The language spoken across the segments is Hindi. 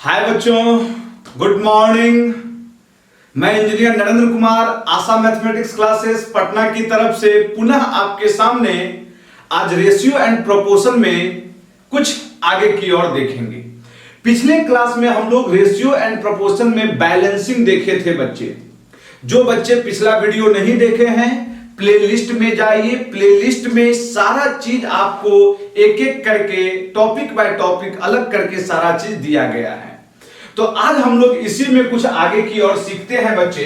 हाय बच्चों, गुड मॉर्निंग। मैं इंजीनियर नरेंद्र कुमार आशा मैथमेटिक्स क्लासेस पटना की तरफ से पुनः आपके सामने आज रेशियो एंड प्रोपोर्शन में कुछ आगे की ओर देखेंगे। पिछले क्लास में हम लोग रेशियो एंड प्रोपोर्शन में बैलेंसिंग देखे थे बच्चे। जो बच्चे पिछला वीडियो नहीं देखे हैं, प्लेलिस्ट में जाइए। प्लेलिस्ट में सारा चीज आपको एक एक करके टॉपिक बाय टॉपिक अलग करके सारा चीज दिया गया है। तो आज हम लोग इसी में कुछ आगे की ओर सीखते हैं बच्चे,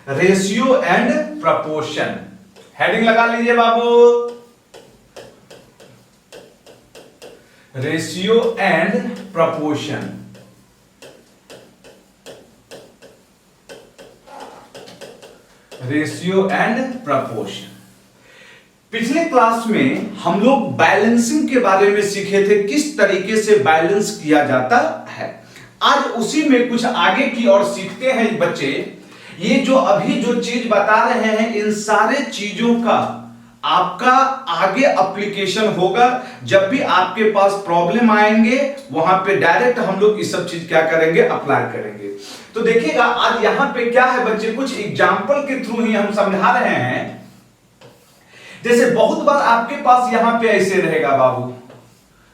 रेशियो एंड प्रोपोर्शन। हेडिंग लगा लीजिए बाबू, ratio and proportion. Ratio and proportion. पिछले क्लास में हम लोग बैलेंसिंग के बारे में सीखे थे, किस तरीके से बैलेंस किया जाता है। आज उसी में कुछ आगे की ओर सीखते हैं बच्चे। ये जो अभी जो चीज बता रहे हैं, इन सारे चीजों का आपका आगे एप्लीकेशन होगा। जब भी आपके पास प्रॉब्लम आएंगे, वहां पे डायरेक्ट हम लोग इस सब चीज क्या करेंगे, अप्लाई करेंगे। तो देखिएगा आज यहां पे क्या है बच्चे, कुछ एग्जाम्पल के थ्रू ही हम समझा रहे हैं। जैसे बहुत बार आपके पास यहां पे ऐसे रहेगा बाबू,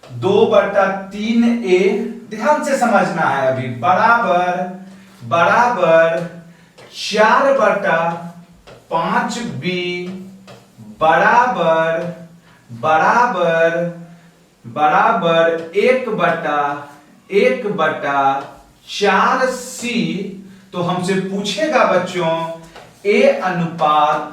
2/3a, ध्यान से समझना है अभी, बराबर 4/5b बराबर 1/4c। तो हमसे पूछेगा बच्चों a अनुपात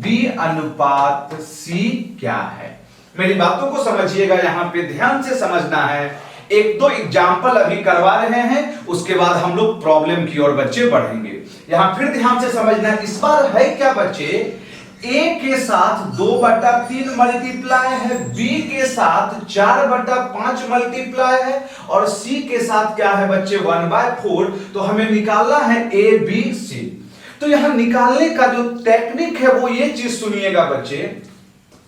b अनुपात c क्या है। मेरी बातों को समझिएगा, यहां पे ध्यान से समझना है। एक दो एग्जाम्पल अभी करवा रहे हैं, उसके बाद हम लोग प्रॉब्लम की ओर बच्चे बढ़ेंगे। यहां फिर ध्यान से समझना है। इस बार है क्या बच्चे, a के साथ 2/3 मल्टीप्लाई है, b के साथ 4/5 मल्टीप्लाई है और c के साथ क्या है बच्चे, 1/4। तो हमें निकालना है a b c। तो यहां निकालने का जो टेक्निक है वो ये चीज सुनिएगा बच्चे।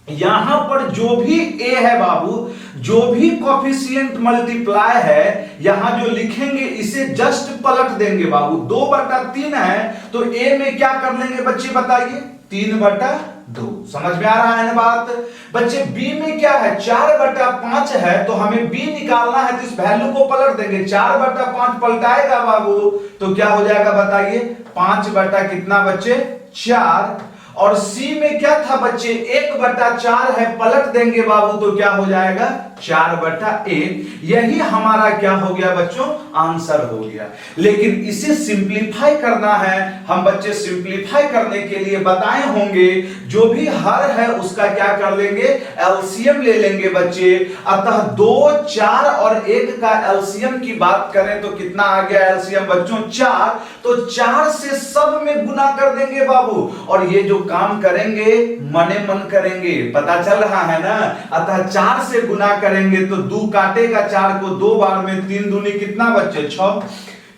यहां पर जो भी a है बाबू, जो भी कोफिशिएंट मल्टीप्लाई है, यहां जो लिखेंगे इसे जस्ट पलट देंगे बाबू। 2/3 है तो a में क्या कर लेंगे बच्चे, बताइए, 3/2। समझ में आ रहा है ना बात बच्चे। b में क्या है, 4/5 है तो हमें b निकालना है, तो इस वैल्यू को पलट देंगे। 4/5 पलटाएगा बाबू तो क्या हो जाएगा बताइए, 5 कितना बच्चे, 4। और c में क्या था बच्चे, 1/4 है, पलट देंगे बाबू तो क्या हो जाएगा, 4/1। यही हमारा क्या हो गया बच्चों, आंसर हो गया। लेकिन इसे सिंपलीफाई करना है। हम बच्चे सिंपलीफाई करने के लिए बताए होंगे, जो भी हर है उसका क्या कर लेंगे, एलसीएम ले लेंगे बच्चे। अतः 2, 4 और 1 का एलसीएम की बात करें तो कितना आ गया एलसीएम बच्चों, 4। तो 4 से सब में गुना कर देंगे बाबू, और ये जो काम करेंगे मने मन करेंगे, पता चल रहा है ना। अतः 4 से गुना करेंगे तो 2 काटेगा 4 को 2 बार में, 3 दूनी कितना बच्चे, 6।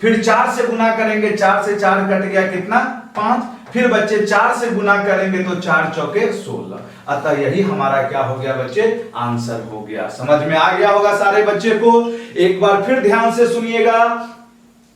फिर 4 से गुना करेंगे, 4 से 4 कट गया कितना, 5। फिर बच्चे 4 से गुना करेंगे तो 4 चौके 16। अतः यही हमारा क्या हो गया बच्चे, आंसर हो गया। समझ में आ गया होगा सारे बच्चे को। एक बार फिर ध्यान से सुनिएगा।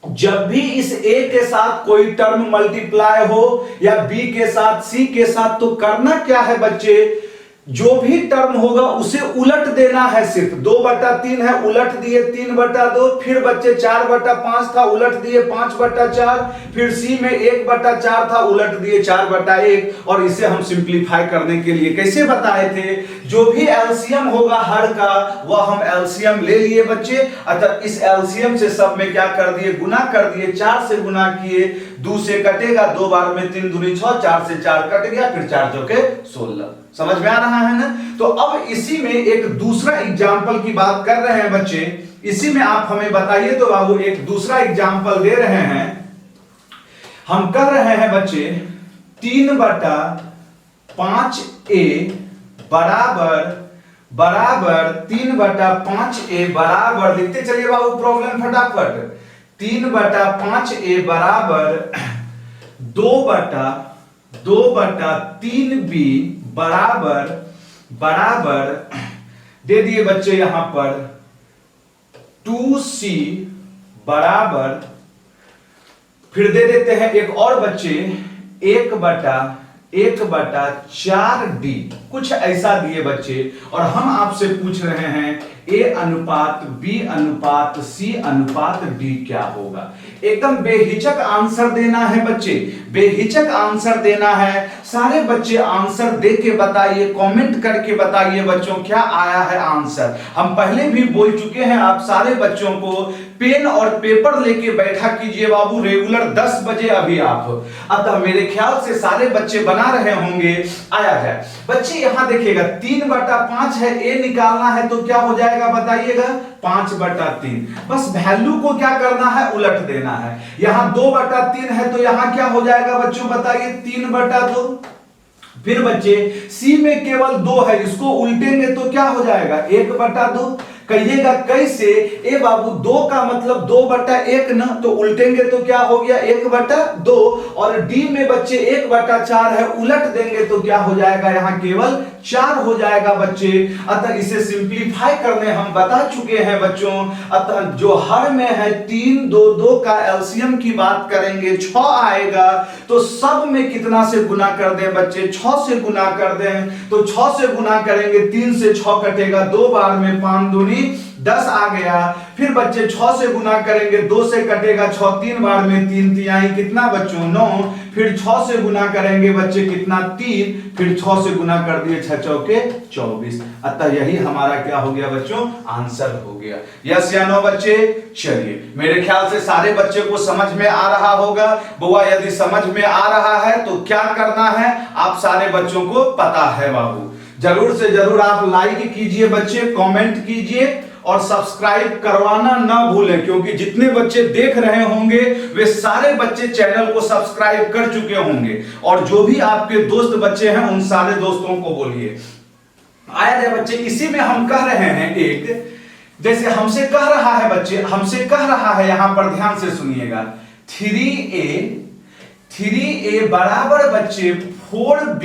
जब भी इस a के साथ कोई टर्म मल्टीप्लाई हो या b के साथ c के साथ, तो करना क्या है बच्चे, जो भी टर्म होगा उसे उलट देना है। सिर्फ 2/3 है, उलट दिए 3/2। फिर बच्चे 4/5 था, उलट दिए 5/4। फिर c में 1/4 था, उलट दिए 4/1। और इसे हम सिंपलीफाई करने के लिए कैसे बताए थे, जो भी एलसीएम होगा हर का, वह हम एलसीएम ले लिए बच्चे। अतः इस एलसीएम से सब में क्या कर दिए, गुना कर दिए। 4 से गुना किए, 2 से कटेगा 2 बार में, 3 दूनी 6, 4 से 4 कट गया, फिर 4 चौके 16। समझ में आ रहा है ना। तो अब इसी में एक दूसरा एग्जाम्पल की बात कर रहे हैं बच्चे। इसी में आप हमें बताइए तो बाबू, एक दूसरा एग्जाम्पल दे रहे हैं। हम कर रहे हैं बच्चे 3/5a बराबर 3/5a बराबर, लिखते चलिए बाबू प्रॉब्लम फटाफट। 3/5a बराबर 2/3b बराबर दे दिए बच्चे यहां पर 2c बराबर, फिर दे देते हैं एक और बच्चे 1/4D, कुछ ऐसा दिए बच्चे। और हम आपसे पूछ रहे हैं A अनुपात B अनुपात C अनुपात D क्या होगा। एकदम बेहिचक आंसर देना है बच्चे, बेहिचक आंसर देना है। सारे बच्चे आंसर दे के बताइए, कमेंट करके बताइए बच्चों क्या आया है आंसर। हम पहले भी बोल चुके हैं आप सारे बच्चों को पेन और पेपर लेके बैठा कीजिए बाबू, रेगुलर 10 बजे अभी आप। अतः मेरे ख्याल से सारे बच्चे बना रहे होंगे, आया है बच्चे। यहां देखिएगा 3/5 है, ए निकालना है तो क्या हो जाएगा बताइएगा, 5/3। बस वैल्यू को क्या करना है, उलट देना है। यहां 2/3 है तो यहां क्या हो जाएगा बच्चों बताइए, 3/2। फिर बच्चे सी में केवल 2 है, इसको उल्टेंगे तो क्या हो जाएगा, 1/2। कहिएगा कैसे, ए बाबू 2 का मतलब 2/1 ना, तो उल्टेंगे तो क्या हो गया, 1/2। और डी में बच्चे 1/4 है, उलट देंगे तो क्या हो जाएगा, यहां केवल 4 हो जाएगा बच्चे। अतः इसे सिंप्लीफाई करने हम बता चुके हैं बच्चों। अतः जो हर में है 3, 2, 2 का एलसीएम की बात करेंगे 6 आएगा। तो सब में कितना से गुना कर दें बच्चे, 6 से गुना कर दें। तो 6 से गुना करेंगे, 3 से 6 कटेगा, 2 बार में 5 दूनी 10 आ गया। फिर बच्चे 6 से गुना करेंगे, 2 से कटेगा 6, 3 बार में 3 तिहाई कितना बच्चों 9। फिर 6 से गुना करेंगे बच्चे कितना 3, फिर 6 से गुना कर दिए 6 चौके 24। अतः यही हमारा क्या हो गया बच्चों, आंसर हो गया। यस या नो बच्चे। चलिए मेरे ख्याल से सारे बच्चे को समझ में आ रहा होगा। बुआ यदि समझ में आ रहा है तो क्या करना है, आप सारे बच्चों को पता है बाबू। जरूर से जरूर आप लाइक कीजिए बच्चे, कमेंट कीजिए और सब्सक्राइब करवाना ना भूलें, क्योंकि जितने बच्चे देख रहे होंगे वे सारे बच्चे चैनल को सब्सक्राइब कर चुके होंगे। और जो भी आपके दोस्त बच्चे हैं उन सारे दोस्तों को बोलिए। आया जाए बच्चे, इसी में हम कह रहे हैं एक, जैसे हमसे कह रहा है बच्चे, हमसे कह रहा है यहां पर ध्यान से सुनिएगा, 3a बराबर बच्चे 4b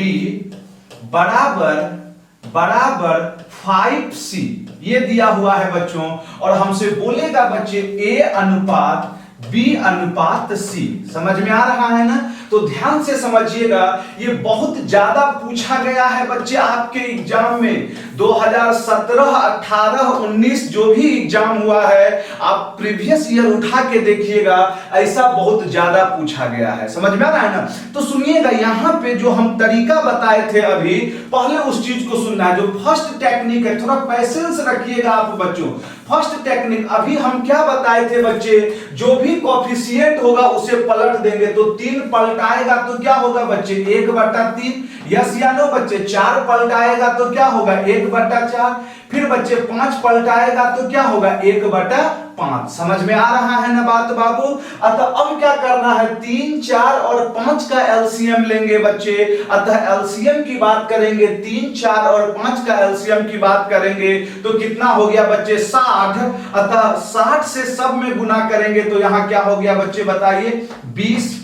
बराबर 5c, ये दिया हुआ है बच्चों। और हमसे बोलेगा बच्चे a अनुपात b अनुपात c। समझ में आ रहा है ना, तो ध्यान से समझिएगा। ये बहुत ज्यादा पूछा गया है बच्चे आपके एग्जाम में। 2017, 18, 19 जो भी एग्जाम हुआ है, आप प्रीवियस ईयर उठा के देखिएगा, ऐसा बहुत ज्यादा पूछा गया है। समझ में आ रहा है ना, तो सुनिएगा यहां पे जो हम तरीका बताए थे अभी, पहले उस चीज को सुनना है। जो फर्स्ट टेक्निक है, थोड़ा पैसेंस रखिएगा आप बच्चों। फर्स्ट टेक्निक अभी हम क्या बताए थे बच्चे, जो भी कोफिशिएंट होगा उसे पलट देंगे। तो 3 पलटाएगा तो क्या होगा बच्चे, 1/3। यस या नो बच्चे। 4 पलटाएगा तो क्या होगा, 1/4। फिर बच्चे 5 पलटाएगा तो क्या होगा, 1/5। समझ में आ रहा है ना बात बाबू। अतः अब क्या करना है, 3, 4 और 5 का एलसीएम लेंगे बच्चे। अतः एलसीएम की बात करेंगे, 3, 4 और 5 का एलसीएम की बात करेंगे तो कितना हो गया बच्चे, 60। अतः 60 से सब में गुना करेंगे तो यहां क्या हो गया बच्चे बताइए, 20।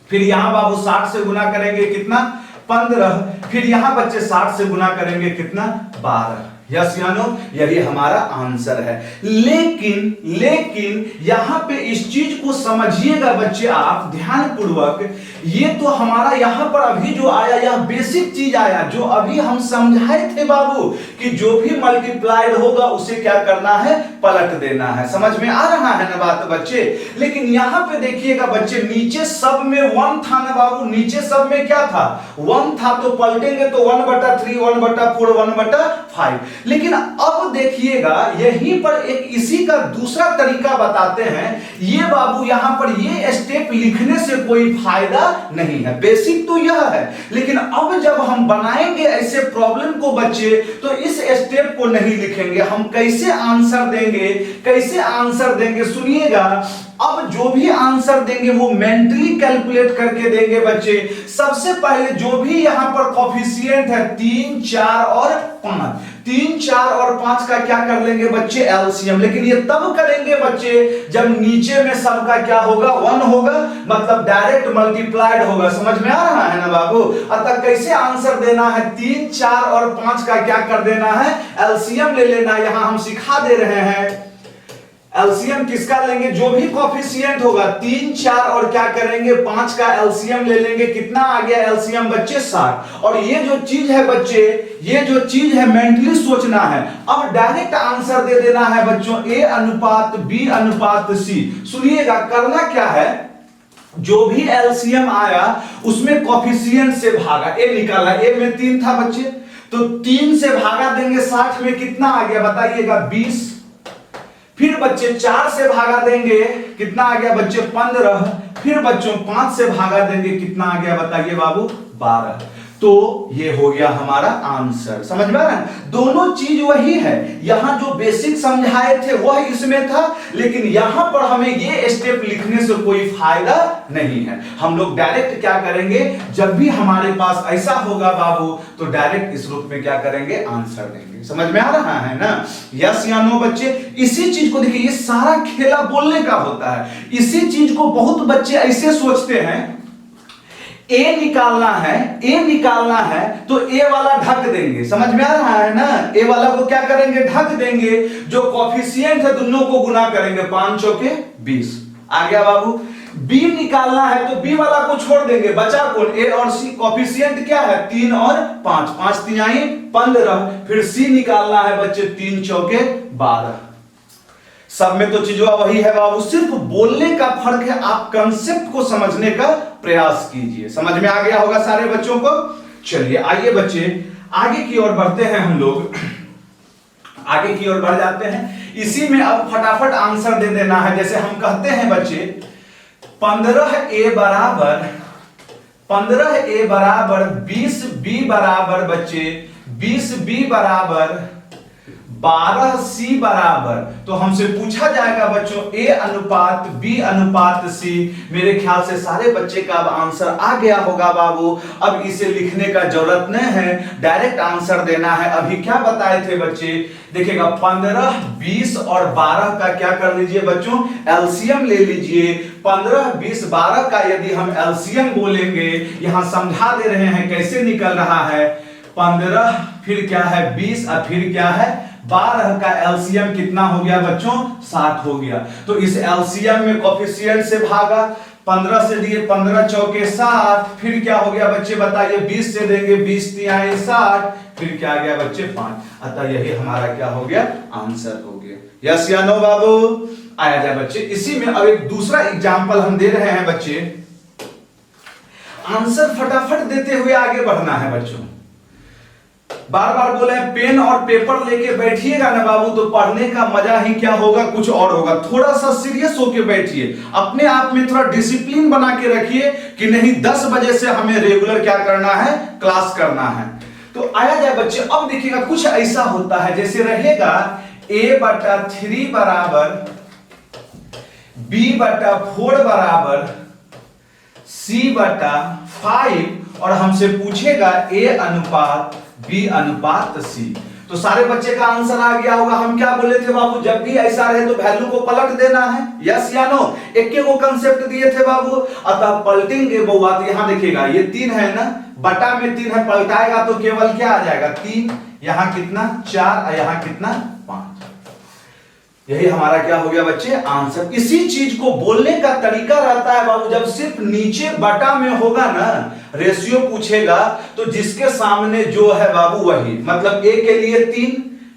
फिर यहां बाबू 60 से गुना करेंगे कितना, 15। फिर यहां बच्चे 60 से गुना करेंगे कितना, 12। यस या नो, यही हमारा आंसर है। लेकिन यहां पे इस चीज को समझिएगा बच्चे आप ध्यान पूर्वक। ये तो हमारा यहां पर अभी जो आया, यह बेसिक चीज आया जो अभी हम समझाए थे बाबू, कि जो भी मल्टीप्लाइड होगा उसे क्या करना है, पलट देना है। समझ में आ रहा है ना बात बच्चे। लेकिन यहां पे देखिएगा बच्चे, नीचे सब में 1 था ना बाबू, नीचे सब में क्या था, 1 था। तो पलटेंगे तो 1/3, 1/4, 1/5। लेकिन अब देखिएगा यहीं पर एक इसी का दूसरा तरीका बताते हैं। ये बाबू यहां पर ये स्टेप लिखने से कोई फायदा नहीं है, बेसिक तो यह है। लेकिन अब जब हम बनाएंगे ऐसे प्रॉब्लम को बच्चे, तो इस स्टेप को नहीं लिखेंगे। हम कैसे आंसर देंगे, कैसे आंसर देंगे सुनिएगा। अब जो भी आंसर देंगे वो मेंटली कैलकुलेट करके देंगे बच्चे। सबसे पहले जो भी यहां पर कोफिशिएंट है 3, 4 और 5, 3, 4 और 5 का क्या कर लेंगे बच्चे, एलसीएम। लेकिन ये तब करेंगे बच्चे जब नीचे में सबका क्या होगा, 1 होगा, मतलब डायरेक्ट मल्टीप्लाइड होगा। समझ में आ रहा है ना बाबू। अतः कैसे आंसर देना है, 3, 4 और 5 का क्या कर देना है, एलसीएम ले लेना। यहां हम सिखा दे रहे हैं एलसीएम किसका लेंगे, जो भी कोफिशिएंट होगा 3, 4 और क्या करेंगे 5 का एलसीएम ले लेंगे। कितना आ गया एलसीएम बच्चे 60। और ये जो चीज है बच्चे, ये जो चीज है मेंटली सोचना है। अब डायरेक्ट आंसर दे देना है बच्चों ए अनुपात बी अनुपात सी। सुनिएगा करना क्या है, जो भी एलसीएम आया उसमें कोफिशिएंट से भागा, ए निकाला, ए में 3 था बच्चे, तो 3 से भागा देंगे 60 में कितना आ गया बताइएगा 20। फिर बच्चे 4 से भागा देंगे कितना आ गया बच्चे 15। फिर बच्चों 5 से भागा देंगे कितना आ गया बताइए बाबू 12। तो ये हो गया हमारा आंसर। समझ में आ रहा है, दोनों चीज वही है। यहां जो बेसिक समझाए थे वह इसमें था, लेकिन यहां पर हमें ये स्टेप लिखने से कोई फायदा नहीं है। हम लोग डायरेक्ट क्या करेंगे, जब भी हमारे पास ऐसा होगा बाबू तो डायरेक्ट इस रूप में क्या करेंगे आंसर देंगे। समझ में आ रहा है ना, यस या नो बच्चे। इसी चीज को देखिए, ये सारा खेला बोलने का होता है। इसी चीज को बहुत बच्चे ऐसे सोचते हैं, ए निकालना है, ए निकालना है तो ए वाला ढक देंगे। समझ में आ रहा है ना, ए वाला को क्या करेंगे ढक देंगे, जो कोफिशिएंट है दोनों को गुना करेंगे 5 चौके 20। आ गया बाबू। बी निकालना है तो बी वाला को छोड़ देंगे, बचा कौन ए और सी। कोफिशिएंट क्या है 3 और 5, 5 3 आई 15। फिर सी निकालना है बच्चे 3 चौके 12। सब में तो चीजों वही है बाबू, सिर्फ बोलने का फर्क है। आप कंसेप्ट को समझने का प्रयास कीजिए। समझ में आ गया होगा सारे बच्चों को। चलिए आइए बच्चे आगे की ओर बढ़ते हैं, हम लोग आगे की ओर बढ़ जाते हैं। इसी में अब फटाफट आंसर दे देना है। जैसे हम कहते हैं बच्चे 15a बराबर 20b बराबर बच्चे 20b बराबर 12c बराबर, तो हमसे पूछा जाएगा बच्चों a अनुपात b अनुपात c। मेरे ख्याल से सारे बच्चे का अब आंसर आ गया होगा बाबू। अब इसे लिखने का जरूरत नहीं है, डायरेक्ट आंसर देना है। अभी क्या बताए थे बच्चे, देखिएगा 15, 20 और 12 का क्या कर लीजिए बच्चों एलसीएम ले लीजिए। 15, 20, 12 का यदि हम एलसीएम बोलेंगे, यहां समझा दे रहे हैं कैसे निकल रहा है। 15 फिर क्या है 20 और फिर क्या है 12 का एलसीएम कितना हो गया बच्चों 60 हो गया। तो इस एलसीएम में कोफिशिएंट से भागा, 15 से दिए 15 चौके 60। फिर क्या हो गया बच्चे बताइए 20 से देंगे 20 तिहाई 60। फिर क्या आ गया बच्चे 5। अतः यही हमारा क्या हो गया आंसर हो गया। यस या नो बाबू। आया जाए बच्चे, इसी में अब एक दूसरा एग्जांपल हम दे रहे हैं बच्चे। आंसर फटाफट देते हुए आगे बढ़ना है बच्चों। बार बार बोले पेन और पेपर लेके बैठिएगा ना बाबू, तो पढ़ने का मजा ही क्या होगा कुछ और होगा। थोड़ा सा सीरियस होके बैठिए, अपने आप में थोड़ा डिसिप्लिन बना के रखिए कि नहीं 10 बजे से हमें रेगुलर क्या करना है क्लास करना है। तो आया जाए बच्चे, अब देखिएगा कुछ ऐसा होता है जैसे रहेगा a/3 बराबर b/4 बराबर c/5 और हमसे पूछेगा a अनुपात b अनुपात c। तो सारे बच्चे का आंसर आ गया होगा। हम क्या बोले थे बाबू, जब भी ऐसा रहे तो वैल्यू को पलट देना है। यस या नो, एक को कंसेप्ट दिए थे बाबू, अतः पलटेंगे बउआ। तो यहां देखिएगा ये 3 है ना, बटा में 3 है, पलटाएगा तो केवल क्या आ जाएगा 3। यहां कितना 4 और यहां कितना 5। यही हमारा क्या हो गया बच्चे आंसर। इसी चीज को बोलने का तरीका रहता है बाबू, जब सिर्फ नीचे बटा में होगा ना रेशियो पूछेगा तो जिसके सामने जो है बाबू वही, मतलब ए के लिए 3,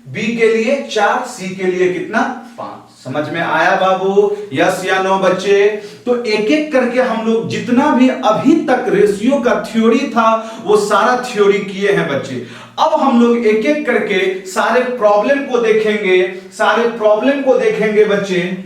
बी के लिए 4, सी के लिए कितना 5। समझ में आया बाबू, यस या नो बच्चे। तो एक एक करके हम लोग जितना भी अभी तक रेशियो का थ्योरी था वो सारा थ्योरी किए हैं बच्चे। अब हम लोग एक एक करके सारे प्रॉब्लम को देखेंगे बच्चे।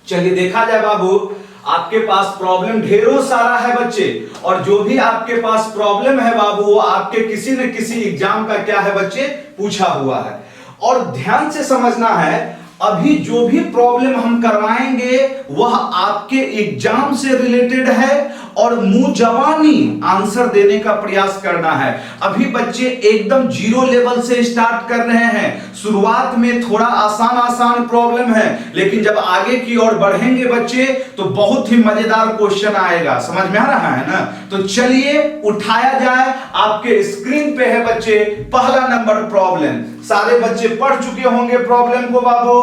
चलिए देखा जाए बाबू, आपके पास प्रॉब्लम ढेरों सारा है बच्चे, और जो भी आपके पास प्रॉब्लम है बाबू वो आपके किसी न किसी एग्जाम का क्या है बच्चे पूछा हुआ है। और ध्यान से समझना है, अभी जो भी प्रॉब्लम हम करवाएंगे वह आपके एग्जाम से रिलेटेड है और मुंह जवानी आंसर देने का प्रयास करना है। अभी बच्चे एकदम 0 लेवल से स्टार्ट कर रहे हैं। शुरुआत में थोड़ा आसान प्रॉब्लम है, लेकिन जब आगे की ओर बढ़ेंगे बच्चे तो बहुत ही मजेदार क्वेश्चन आएगा। समझ में आ रहा है ना। तो चलिए उठाया जाए, आपके स्क्रीन पे है बच्चे पहला नंबर प्रॉब्लम। सारे बच्चे पढ़ चुके होंगे प्रॉब्लम को बाबू।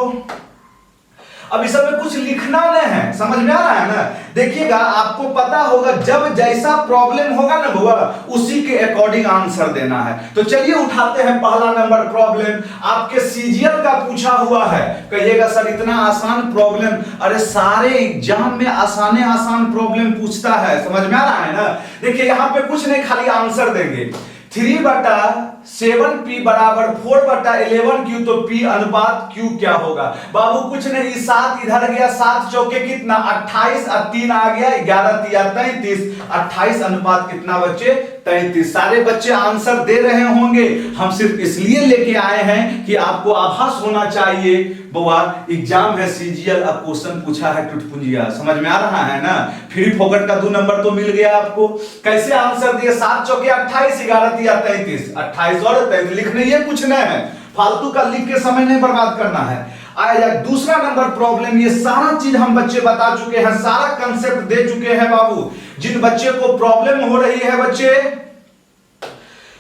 अब इस समय कुछ लिखना नहीं है, समझ में आ रहा है ना। देखिएगा आपको पता होगा जब जैसा प्रॉब्लम होगा ना बुआ उसी के अकॉर्डिंग आंसर देना है। तो चलिए उठाते हैं पहला नंबर प्रॉब्लम, आपके सीजीएल का पूछा हुआ है। कहिएगा सर इतना आसान प्रॉब्लम, अरे सारे एग्जाम में आसान प्रॉब्लम पूछता है, समझ में आ रहा है ना। देखिए यहां पे कुछ नहीं, खाली आंसर देंगे। 3/7p बराबर 4/11q, तो p अनुपात q क्या होगा। बाबू कुछ नहीं, 7 इधर गया, 7 चौके कितना 28 और 3 आ गया 11 तिया 33, 28 अनुपात कितना बच्चे 33। सारे बच्चे आंसर दे रहे होंगे, हम सिर्फ इसलिए लेके आए हैं कि आपको आभास होना चाहिए बुआ एग्जाम है सीजीएल, अब क्वेश्चन पूछा है टुटपुंजिया, समझ में आ रहा है ना। फ्री फोकट का 2 नंबर तो मिल गया आपको। कैसे आंसर दिए, 7 चौके 28 11 तिया 33, 28 और 33 लिखने ये कुछ नहीं है, फालतू का लिख के समय नहीं बर्बाद करना है। आया दूसरा नंबर प्रॉब्लम, ये सारा चीज हम बच्चे बता चुके हैं, सारा कंसेप्ट दे चुके हैं बाबू। जिन बच्चे को प्रॉब्लम हो रही है बच्चे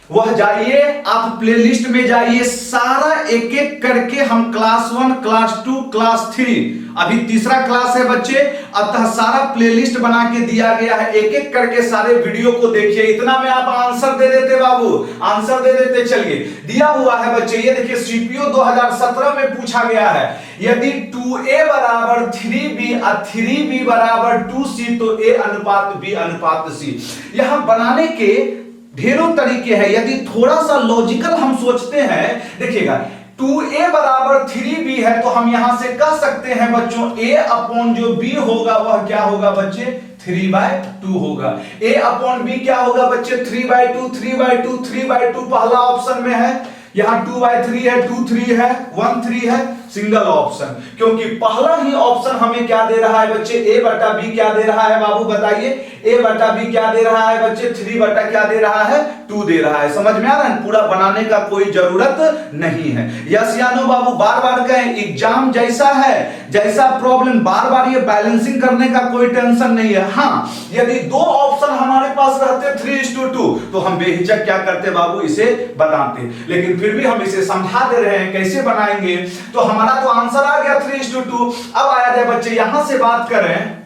वह जाइए आप प्लेलिस्ट में जाइए, सारा एक एक करके हम क्लास 1 क्लास 2 क्लास 3 अभी तीसरा क्लास है बच्चे, अतः सारा प्लेलिस्ट बना के दिया गया है, एक एक करके सारे वीडियो को देखिए। इतना में आप आंसर दे देते बाबू, आंसर दे देते। चलिए दिया हुआ है बच्चे, ये देखिए सीपीओ 2017 में पूछा गया है, यदि 2a बराबर 3b और 3b बराबर 2c तो a अनुपात b अनुपात c। यहां बनाने के ढेरों तरीके हैं, यदि थोड़ा सा लॉजिकल हम सोचते हैं, देखिएगा 2a बराबर 3b है तो हम यहां से कह सकते हैं बच्चों a अपॉन जो b होगा वह क्या होगा बच्चे 3/2 होगा। a अपॉन b क्या होगा बच्चे 3/2, 3/2, 3/2 पहला ऑप्शन में है, यहां 2/3 है, 2/3 है, 1/3 है, सिंगल ऑप्शन। क्योंकि पहला ही ऑप्शन हमें क्या दे रहा है बच्चे a बटा b क्या दे रहा है बाबू बताइए, a बटा b क्या दे रहा है बच्चे 3 बटा क्या दे रहा है 2 दे रहा है। समझ में आ रहा है, पूरा बनाने का कोई जरूरत नहीं है। यस या नो बाबू, बार बार कहें एग्जाम जैसा है जैसा प्रॉब्लम बार बार ये बैलेंसिंग करने का कोई टेंशन नहीं है। हाँ यदि 2 ऑप्शन हमारे पास रहते 3:2 तो हम बेहिचक क्या करते बाबू इसे बताते, लेकिन फिर भी हम इसे समझा दे रहे हैं कैसे बनाएंगे। तो हमारा तो आंसर आ गया 3:2। अब आया जाए बच्चे यहां से बात करें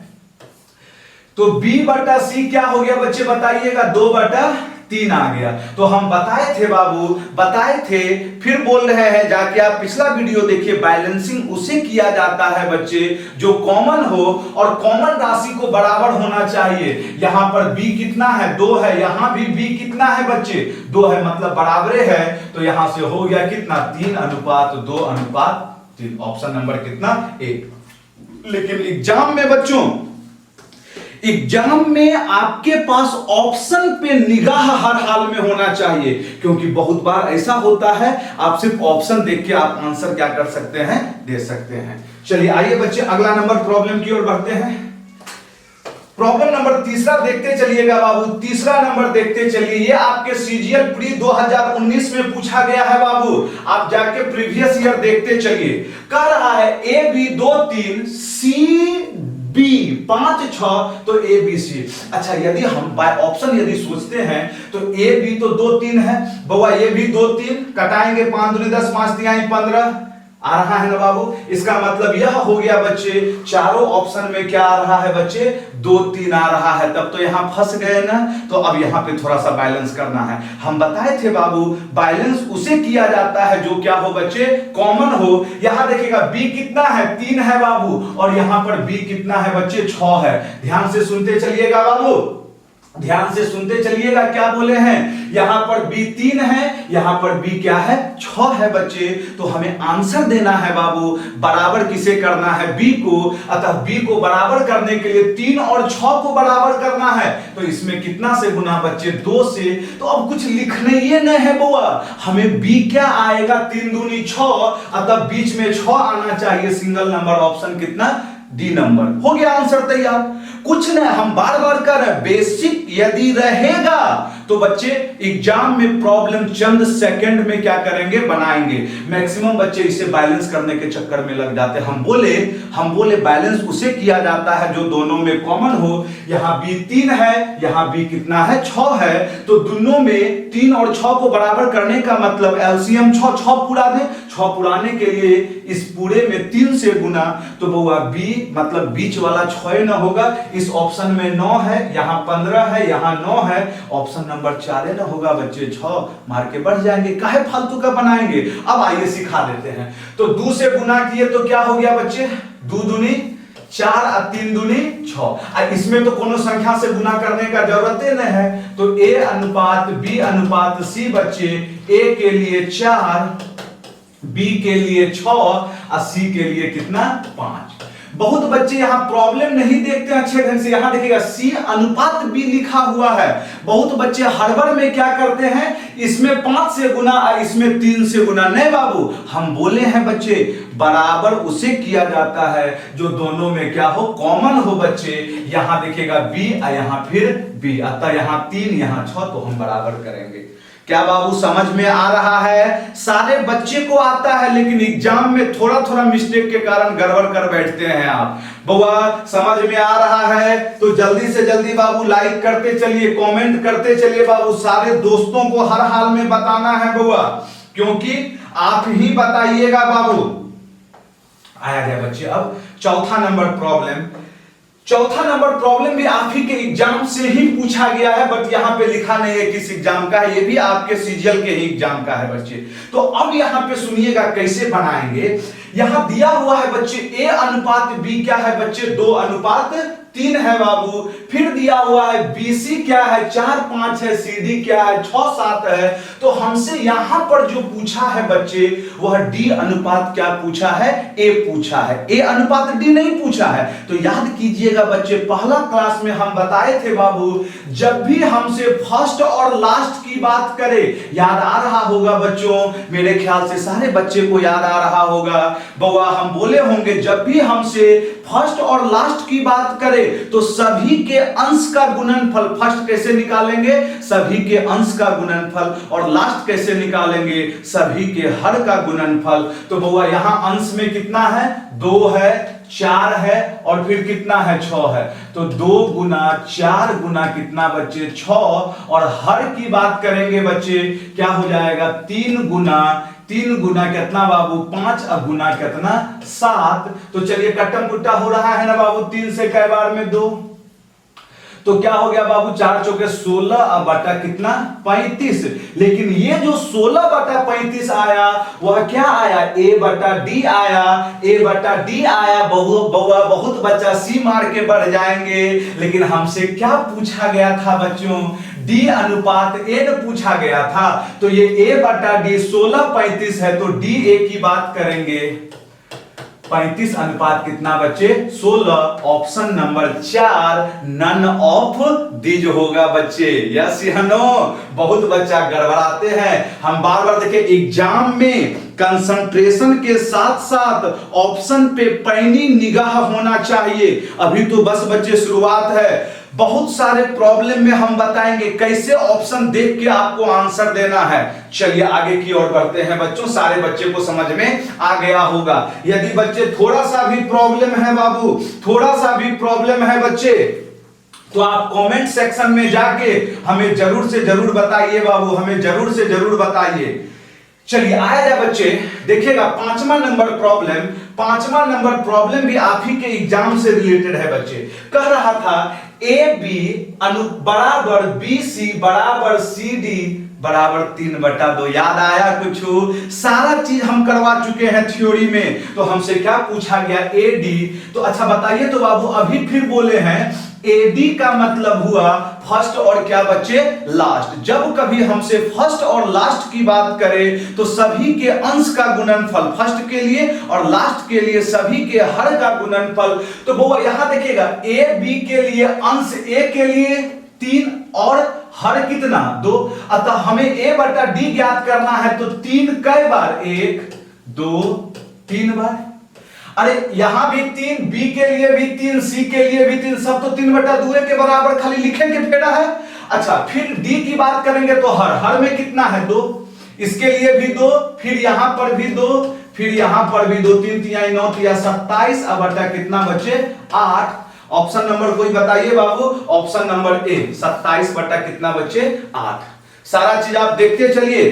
तो b बटा c क्या हो गया बच्चे बताइएगा 2/3 आ गया। तो हम बताए थे बाबू, बताए थे, फिर बोल रहे हैं जाके आप पिछला वीडियो देखिए। बैलेंसिंग उसे किया जाता है बच्चे जो कॉमन हो और कॉमन राशि को बराबर होना चाहिए। यहां पर b कितना है 2 है, यहां भी b कितना है बच्चे 2 है, मतलब बराबरे है। तो यहां से हो गया कितना 3:2:3। ऑप्शन नंबर कितना 1। लेकिन एग्जाम में बच्चों, एग्जाम में आपके पास ऑप्शन पे निगाह हर हाल में होना चाहिए, क्योंकि बहुत बार ऐसा होता है आप सिर्फ ऑप्शन देख के आप आंसर क्या कर सकते हैं दे सकते हैं। चलिए आइए बच्चे अगला नंबर प्रॉब्लम की ओर बढ़ते हैं। प्रॉब्लम नंबर तीसरा देखते चलिएगा बाबू, तीसरा नंबर देखते चलिए। ये आपके सीजीएल प्री 2019 में पूछा गया है बाबू, आप जाके प्रीवियस ईयर देखते चलिए। कह रहा है ए बी 2 3 सी बी 5 6 तो ए बी सी। अच्छा यदि हम बाय ऑप्शन यदि सोचते हैं तो ए बी तो 2 3 है बाबा, ये भी 2 3 कटाएंगे 5 दूनी 10 5 3 15 आ रहा है ना बाबू। इसका मतलब यह हो गया बच्चे चारों ऑप्शन में क्या आ रहा है बच्चे 2 3 आ रहा है, तब तो यहां फंस गए ना। तो अब यहां पे थोड़ा सा बैलेंस करना है। हम बताए थे बाबू बैलेंस उसे किया जाता है जो क्या हो बच्चे कॉमन हो। यहां देखिएगा b कितना है 3 है बाबू, और यहां पर b कितना है बच्चे 6 है। ध्यान से सुनते चलिएगा बाबू, ध्यान से सुनते चलिएगा क्या बोले हैं। यहां पर b 3 है, यहां पर b क्या है 6 है बच्चे। तो हमें आंसर देना है बाबू, बराबर किसे करना है b को। अतः b को बराबर करने के लिए 3 और 6 को बराबर करना है। तो इसमें कितना से गुना बच्चे 2 से। तो अब कुछ लिखने ये नहीं है बुआ, हमें b क्या आएगा 3 दूनी 6, अतः बीच में 6 आना चाहिए। सिंगल नंबर ऑप्शन कितना डी नंबर। हो गया आंसर तैयार। कुछ नहीं, हम बार बार कर रहे हैं बेसिक यदि रहेगा तो बच्चे एग्जाम में प्रॉब्लम चंद सेकंड में क्या करेंगे, बनाएंगे। मैक्सिमम बच्चे इसे बैलेंस करने के चक्कर में लग जाते हैं। हम बोले बैलेंस उसे किया जाता है जो दोनों में कॉमन हो। यहां b 3 है, यहां b कितना है, 6 है, तो दोनों में 3 और 6 को बराबर करने का मतलब एलसीएम 6 पूरा दें। 6 पुराने के लिए इस पूरे में 3 से गुना, तो बउआ b मतलब बीच वाला 6 न होगा। इस ऑप्शन में 9 है, यहां 15 है, यहां 9 है, ऑप्शन नंबर 4 न होगा बच्चे। 6 मार के बढ़ जाएंगे, काहे फालतू का बनाएंगे। अब आइए सिखा देते हैं। तो 2 से गुना किए तो क्या हो गया बच्चे, 2 दूनी 4 और 3 दूनी 6। इसमें तो कोनो संख्या से गुना करने का जरूरत ही नहीं है। तो a अनुपात b अनुपात c बच्चे, a के लिए 4, b के लिए 6 और c के लिए कितना, 5। बहुत बच्चे यहां प्रॉब्लम नहीं देखते अच्छे ढंग से। यहां देखिएगा c अनुपात b लिखा हुआ है। बहुत बच्चे हड़बड़ में क्या करते हैं, इसमें 5 से गुना और इसमें 3 से गुना। नहीं बाबू, हम बोले हैं बच्चे बराबर उसे किया जाता है जो दोनों में क्या हो, कॉमन हो बच्चे। यहां देखिएगा b और यहां फिर b, अतः यहां 3 यहां 6, तो हम बराबर करेंगे। क्या बाबू समझ में आ रहा है? सारे बच्चे को आता है, लेकिन एग्जाम में थोड़ा थोड़ा मिस्टेक के कारण गड़बड़ कर बैठते हैं आप। बउआ समझ में आ रहा है तो जल्दी से जल्दी बाबू लाइक करते चलिए, कमेंट करते चलिए बाबू। सारे दोस्तों को हर हाल में बताना है बउआ, क्योंकि आप ही बताइएगा बाबू। आया गया बच्चे अब चौथा नंबर प्रॉब्लम भी आप ही के एग्जाम से ही पूछा गया है, बट यहां पे लिखा नहीं है किस एग्जाम का है, ये भी आपके सीजीएल के ही एग्जाम का है बच्चे। तो अब यहां पे सुनिएगा कैसे बनाएंगे। यहां दिया हुआ है बच्चे a अनुपात b क्या है बच्चे, 2 अनुपात 3 है बाबू। फिर दिया हुआ है BC क्या है, 4 5 है, CD क्या है, 6 7 है। तो हमसे यहां पर जो पूछा है बच्चे वह D अनुपात क्या पूछा है, A पूछा है, A अनुपात D नहीं पूछा है। तो याद कीजिएगा बच्चे, पहला क्लास में हम बताए थे बाबू, जब भी हमसे फर्स्ट और लास्ट की बात करे, याद आ रहा होगा बच्चों, मेरे ख्याल से सारे बच्चे को याद आ रहा होगा बउआ। हम बोले होंगे जब भी हमसे फर्स्ट और लास्ट की बात करे तो सभी के अंश का गुणनफल, फर्स्ट कैसे निकालेंगे, सभी के अंश का गुणनफल, और लास्ट कैसे निकालेंगे, सभी के हर का गुणनफल। तो बउआ यहां अंश में कितना है, 2 है, 4 है, और फिर कितना है, 6 है। तो 2 गुना 4 गुना कितना बच्चे, 6, और हर की बात करेंगे बच्चे क्या हो जाएगा, 3 गुना कितना बाबू, 5 गुना कितना, 7। तो चलिए कट्टम पुट्टा हो रहा है ना बाबू, 3 से कई बार में 2, तो क्या हो गया बाबू, 4 चौके 16 और बटा कितना, 35। लेकिन ये जो 16 बटा 35 आया वह क्या आया, a बटा d आया, a बटा d आया। बउआ बहुत बच्चा सी मार के बढ़ जाएंगे, लेकिन हमसे क्या पूछा गया था बच्चों, d अनुपात a न पूछा गया था। तो ये a बटा d 16 35 है, तो d a की बात करेंगे 35 अनुपात कितना बच्चे, 16। Option number 4 none of these होगा बच्चे। यस या नो? बहुत बच्चा गड़बड़ाते हैं। हम बार बार देखें एग्जाम में कंसंट्रेशन के साथ साथ ऑप्शन पे पैनी निगाह होना चाहिए। अभी तो बस बच्चे शुरुआत है, बहुत सारे प्रॉब्लम में हम बताएंगे कैसे ऑप्शन देख के आपको आंसर देना है। चलिए आगे की ओर बढ़ते हैं बच्चों, सारे बच्चे को समझ में आ गया होगा। यदि बच्चे थोड़ा सा भी प्रॉब्लम है बाबू, थोड़ा सा भी प्रॉब्लम है बच्चे, तो आप कमेंट सेक्शन में जाके हमें जरूर से जरूर बताइए बाबू, हमें जरूर से जरूर बताइए। चलिए आया जाए बच्चे, देखिएगा पांचवा नंबर प्रॉब्लम भी आप ही के एग्जाम से रिलेटेड है बच्चे। कह रहा था ए बी बराबर बी सी बराबर सी डी बराबर 3/2। याद आया कुछ? सारा चीज हम करवा चुके हैं थ्योरी में। तो हमसे क्या पूछा गया, ए डी। तो अच्छा बताइए तो बाबू, अभी फिर बोले हैं एडी का मतलब हुआ फर्स्ट और क्या बच्चे, लास्ट। जब कभी हमसे फर्स्ट और लास्ट की बात करें तो सभी के अंश का गुणनफल, फर्स्ट के लिए और लास्ट के लिए सभी के हर का गुणनफल। तो वो यहां देखिएगा ए बी के लिए अंश ए के लिए 3 और हर कितना 2। अतः हमें a बटा d ज्ञात करना है। तो 3 कई बार, 1 2 3 बार। अरे यहां भी 3, b के लिए भी 3, c के लिए भी 3, सब तो 3/2 के बराबर खाली लिखे के फेरा है। अच्छा फिर डी की बात करेंगे तो हर में कितना है 2, इसके लिए भी 2, फिर यहां पर भी 2, फिर यहां पर भी 2, 3 3 9 3 27, अब बटा कितना बचे 8। ऑप्शन नंबर कोई बताइए बाबू, ऑप्शन नंबर ए 27 बटा कितना बचे 8। सारा चीज आप देखते चलिए,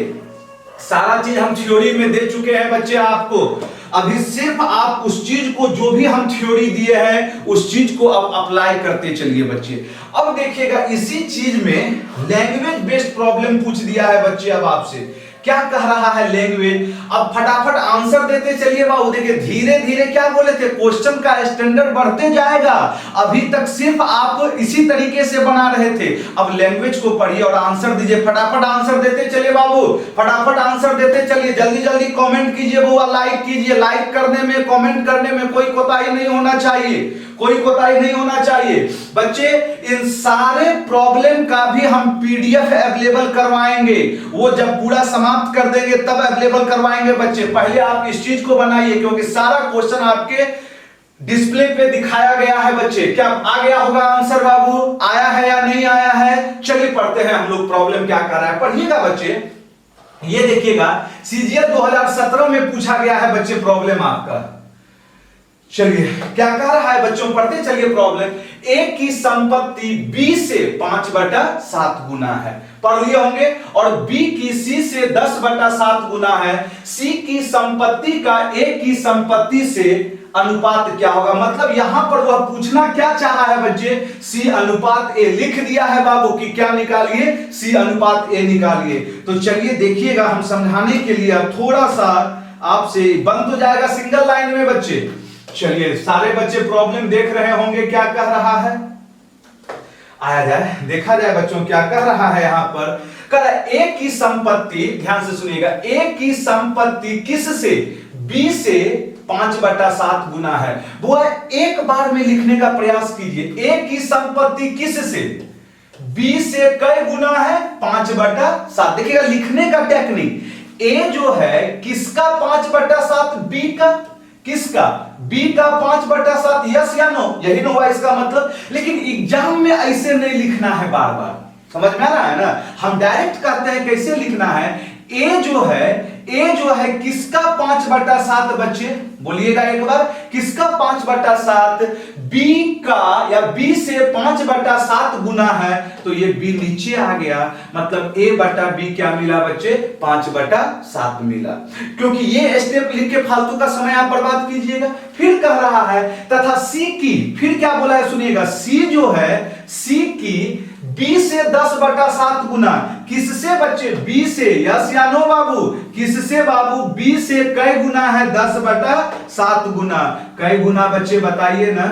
सारा चीज हम थ्योरी में दे चुके हैं बच्चे आपको। अभी सिर्फ आप उस चीज को जो भी हम थ्योरी दिए हैं उस चीज को अब अप्लाई करते चलिए बच्चे। अब देखिएगा इसी चीज में लैंग्वेज बेस्ड प्रॉब्लम पूछ दिया है बच्चे। अब आपसे क्या कह रहा है लैंग्वेज, अब फटाफट आंसर देते चलिए बाबू। देखिए धीरे धीरे क्या बोले थे, क्वेश्चन का स्टैंडर्ड बढ़ते जाएगा। अभी तक सिर्फ आप इसी तरीके से बना रहे थे, अब लैंग्वेज को पढ़िए और आंसर दीजिए। फटाफट आंसर देते चलिए बाबू, फटाफट आंसर देते चलिए। जल्दी जल्दी कमेंट कीजिए बुआ, लाइक कीजिए। लाइक करने में, कमेंट करने में कोई कोताही नहीं होना चाहिए, कोई कोताही नहीं होना चाहिए बच्चे। इन सारे प्रॉब्लम का भी हम पीडीएफ अवेलेबल करवाएंगे, वो जब पूरा समाप्त कर देंगे तब अवेलेबल करवाएंगे बच्चे। पहले आप इस चीज को बनाइए क्योंकि सारा क्वेश्चन आपके डिस्प्ले पे दिखाया गया है बच्चे। क्या आ गया होगा आंसर बाबू, आया है या नहीं आया है? चलिए पढ़ते हैं हम लोग प्रॉब्लम क्या कर रहा है। पढ़िएगा बच्चे, ये देखिएगा सीजीएल 2017 में पूछा गया है बच्चे प्रॉब्लम आपका। चलिए क्या कह रहा है बच्चों, पढ़ते चलिए प्रॉब्लम। ए की संपत्ति बी से 5/7 गुना है, पढ़ लिए होंगे। और बी की सी से 10/7 गुना है। सी की संपत्ति का ए की संपत्ति से अनुपात क्या होगा। मतलब यहां पर वह पूछना क्या चाहा है बच्चे, सी अनुपात ए लिख दिया है बाबू कि क्या निकालिए, सी अनुपात ए निकालिए। तो चलिए देखिएगा, हम समझाने के लिए अब थोड़ा सा आपसे बन तो जाएगा सिंगल लाइन में बच्चे। चलिए सारे बच्चे प्रॉब्लम देख रहे होंगे क्या कह रहा है, आया जाए देखा जाए बच्चों क्या कह रहा है। यहां पर कर ए की संपत्ति, ध्यान से सुनिएगा, ए की संपत्ति किस से, बी से 5/7 गुना है। वो एक बार में लिखने का प्रयास कीजिए। ए की संपत्ति किस से, बी से कई गुना है, 5/7। देखिएगा लिखने का टेक्निक, ए जो है किसका 5/7, बी का, किसका, बी का 5/7, यस या नो, यही नो हुआ इसका मतलब। लेकिन एग्जाम में ऐसे नहीं लिखना है बार बार, समझ में आ रहा है ना। हम डायरेक्ट कहते हैं कैसे लिखना है। ए जो है किसका 5/7 बच्चे, बोलिएगा एक बार, किसका 5/7, बी का, या बी से 5/7 गुना है तो ये बी नीचे आ गया। मतलब ए बटा बी क्या मिला बच्चे, 5/7 मिला। क्योंकि ये स्टेप लिख के फालतू का समय आप बर्बाद कीजिएगा। फिर कह रहा है तथा सी की, फिर क्या बोला है सुनिएगा, सी जो है, सी की बी से 10/7 गुना, किससे बच्चे, बी से, यस या नो बाबू, किससे बाबू, बी से कई गुना है, 10/7 गुना। कई गुना बच्चे बताइए ना,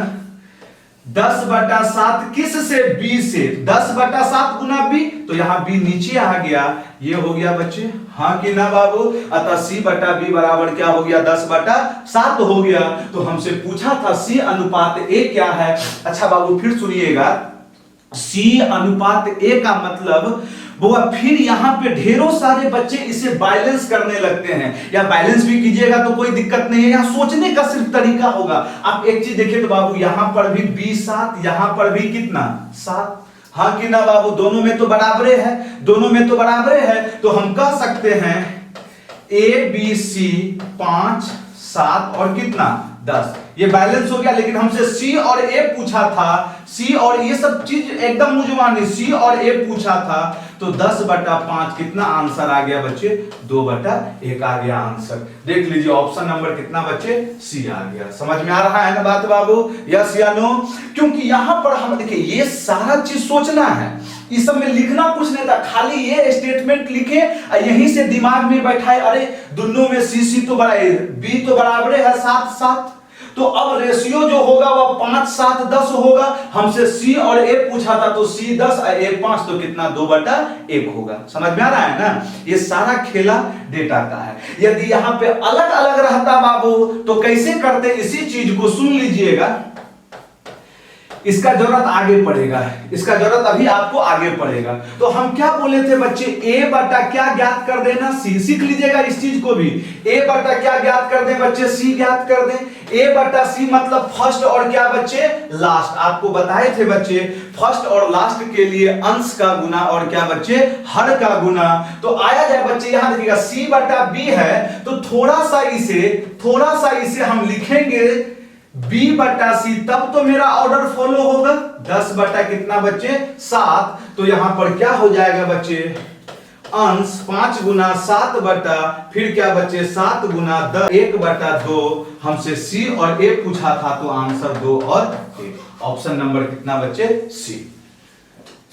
10/7 किस से, बी से, 10/7 गुना बी, तो यहां बी नीचे आ गया, ये हो गया बच्चे, हाँ कि ना बाबू। अतः सी बटा बी बराबर क्या हो गया, 10/7 हो गया। तो हमसे पूछा था सी अनुपात ए क्या है। अच्छा बाबू फिर सुनिएगा, सी अनुपात ए का मतलब वो, फिर यहां पे ढेरों सारे बच्चे इसे बैलेंस करने लगते हैं, या बैलेंस भी कीजिएगा तो कोई दिक्कत नहीं है। यहां सोचने का सिर्फ तरीका होगा। आप एक चीज देखिए तो बाबू, यहां पर भी बी 7, यहां पर भी कितना 7, हाँ कि ना बाबू, दोनों में तो बराबरे है, दोनों में तो बराबरे है। तो हम कह सकते हैं ए बी सी 5 7 और कितना 10, ये बैलेंस हो गया। लेकिन हमसे सी और ए पूछा था, सी और ये सब चीज एकदम मुझे, सी और ए पूछा था, तो 10/5 कितना आंसर आ गया बच्चे, 2/1 आ गया आंसर। देख लीजिए ऑप्शन नंबर कितना बच्चे, सी आ गया। समझ में आ रहा है ना बात बाबू, यस या नो। क्योंकि यहां पर हम देखिए ये सारा चीज सोचना है, इस सब में लिखना कुछ नहीं था, खाली ये स्टेटमेंट लिखे यहीं से दिमाग में बैठाए, अरे दोनों में सी तो बराबर, बी तो बराबर है 7/7, तो अब रेशियो जो होगा वह 5/7 होगा। हमसे सी और ए पूछा था तो सी 10 और ए 5, तो कितना 2/1 होगा। समझ में आ रहा है ना, ये सारा खेला डेटा का है। यदि यहां पे अलग अलग रहता बाबू तो कैसे करते, इसी चीज को सुन लीजिएगा। इसका जरूरत आगे पड़ेगा, इसका जरूरत अभी आपको आगे पड़ेगा। तो हम क्या बोले थे बच्चे, a बटा क्या ज्ञात कर देना, c। सीख लीजिएगा इस चीज को भी, a बटा क्या ज्ञात कर दें बच्चे, c ज्ञात कर दें। a बटा c मतलब फर्स्ट और क्या बच्चे, लास्ट। आपको बताए थे बच्चे फर्स्ट और लास्ट के लिए अंश का गुना और क्या बच्चे, हर का गुना। तो आया जाए बच्चे, यहां देखिएगा c बटा b है, तो थोड़ा सा इसे हम लिखेंगे b बटा c, तब तो मेरा ऑर्डर फॉलो होगा। 10 बटा कितना बच्चे, 7। तो यहां पर क्या हो जाएगा बच्चे, अंश 5 गुना 7 बटा फिर क्या बच्चे 7 गुना 10, 1 बटा 2। हमसे c और a पूछा था तो आंसर 2 और 1। ऑप्शन नंबर कितना बच्चे, c।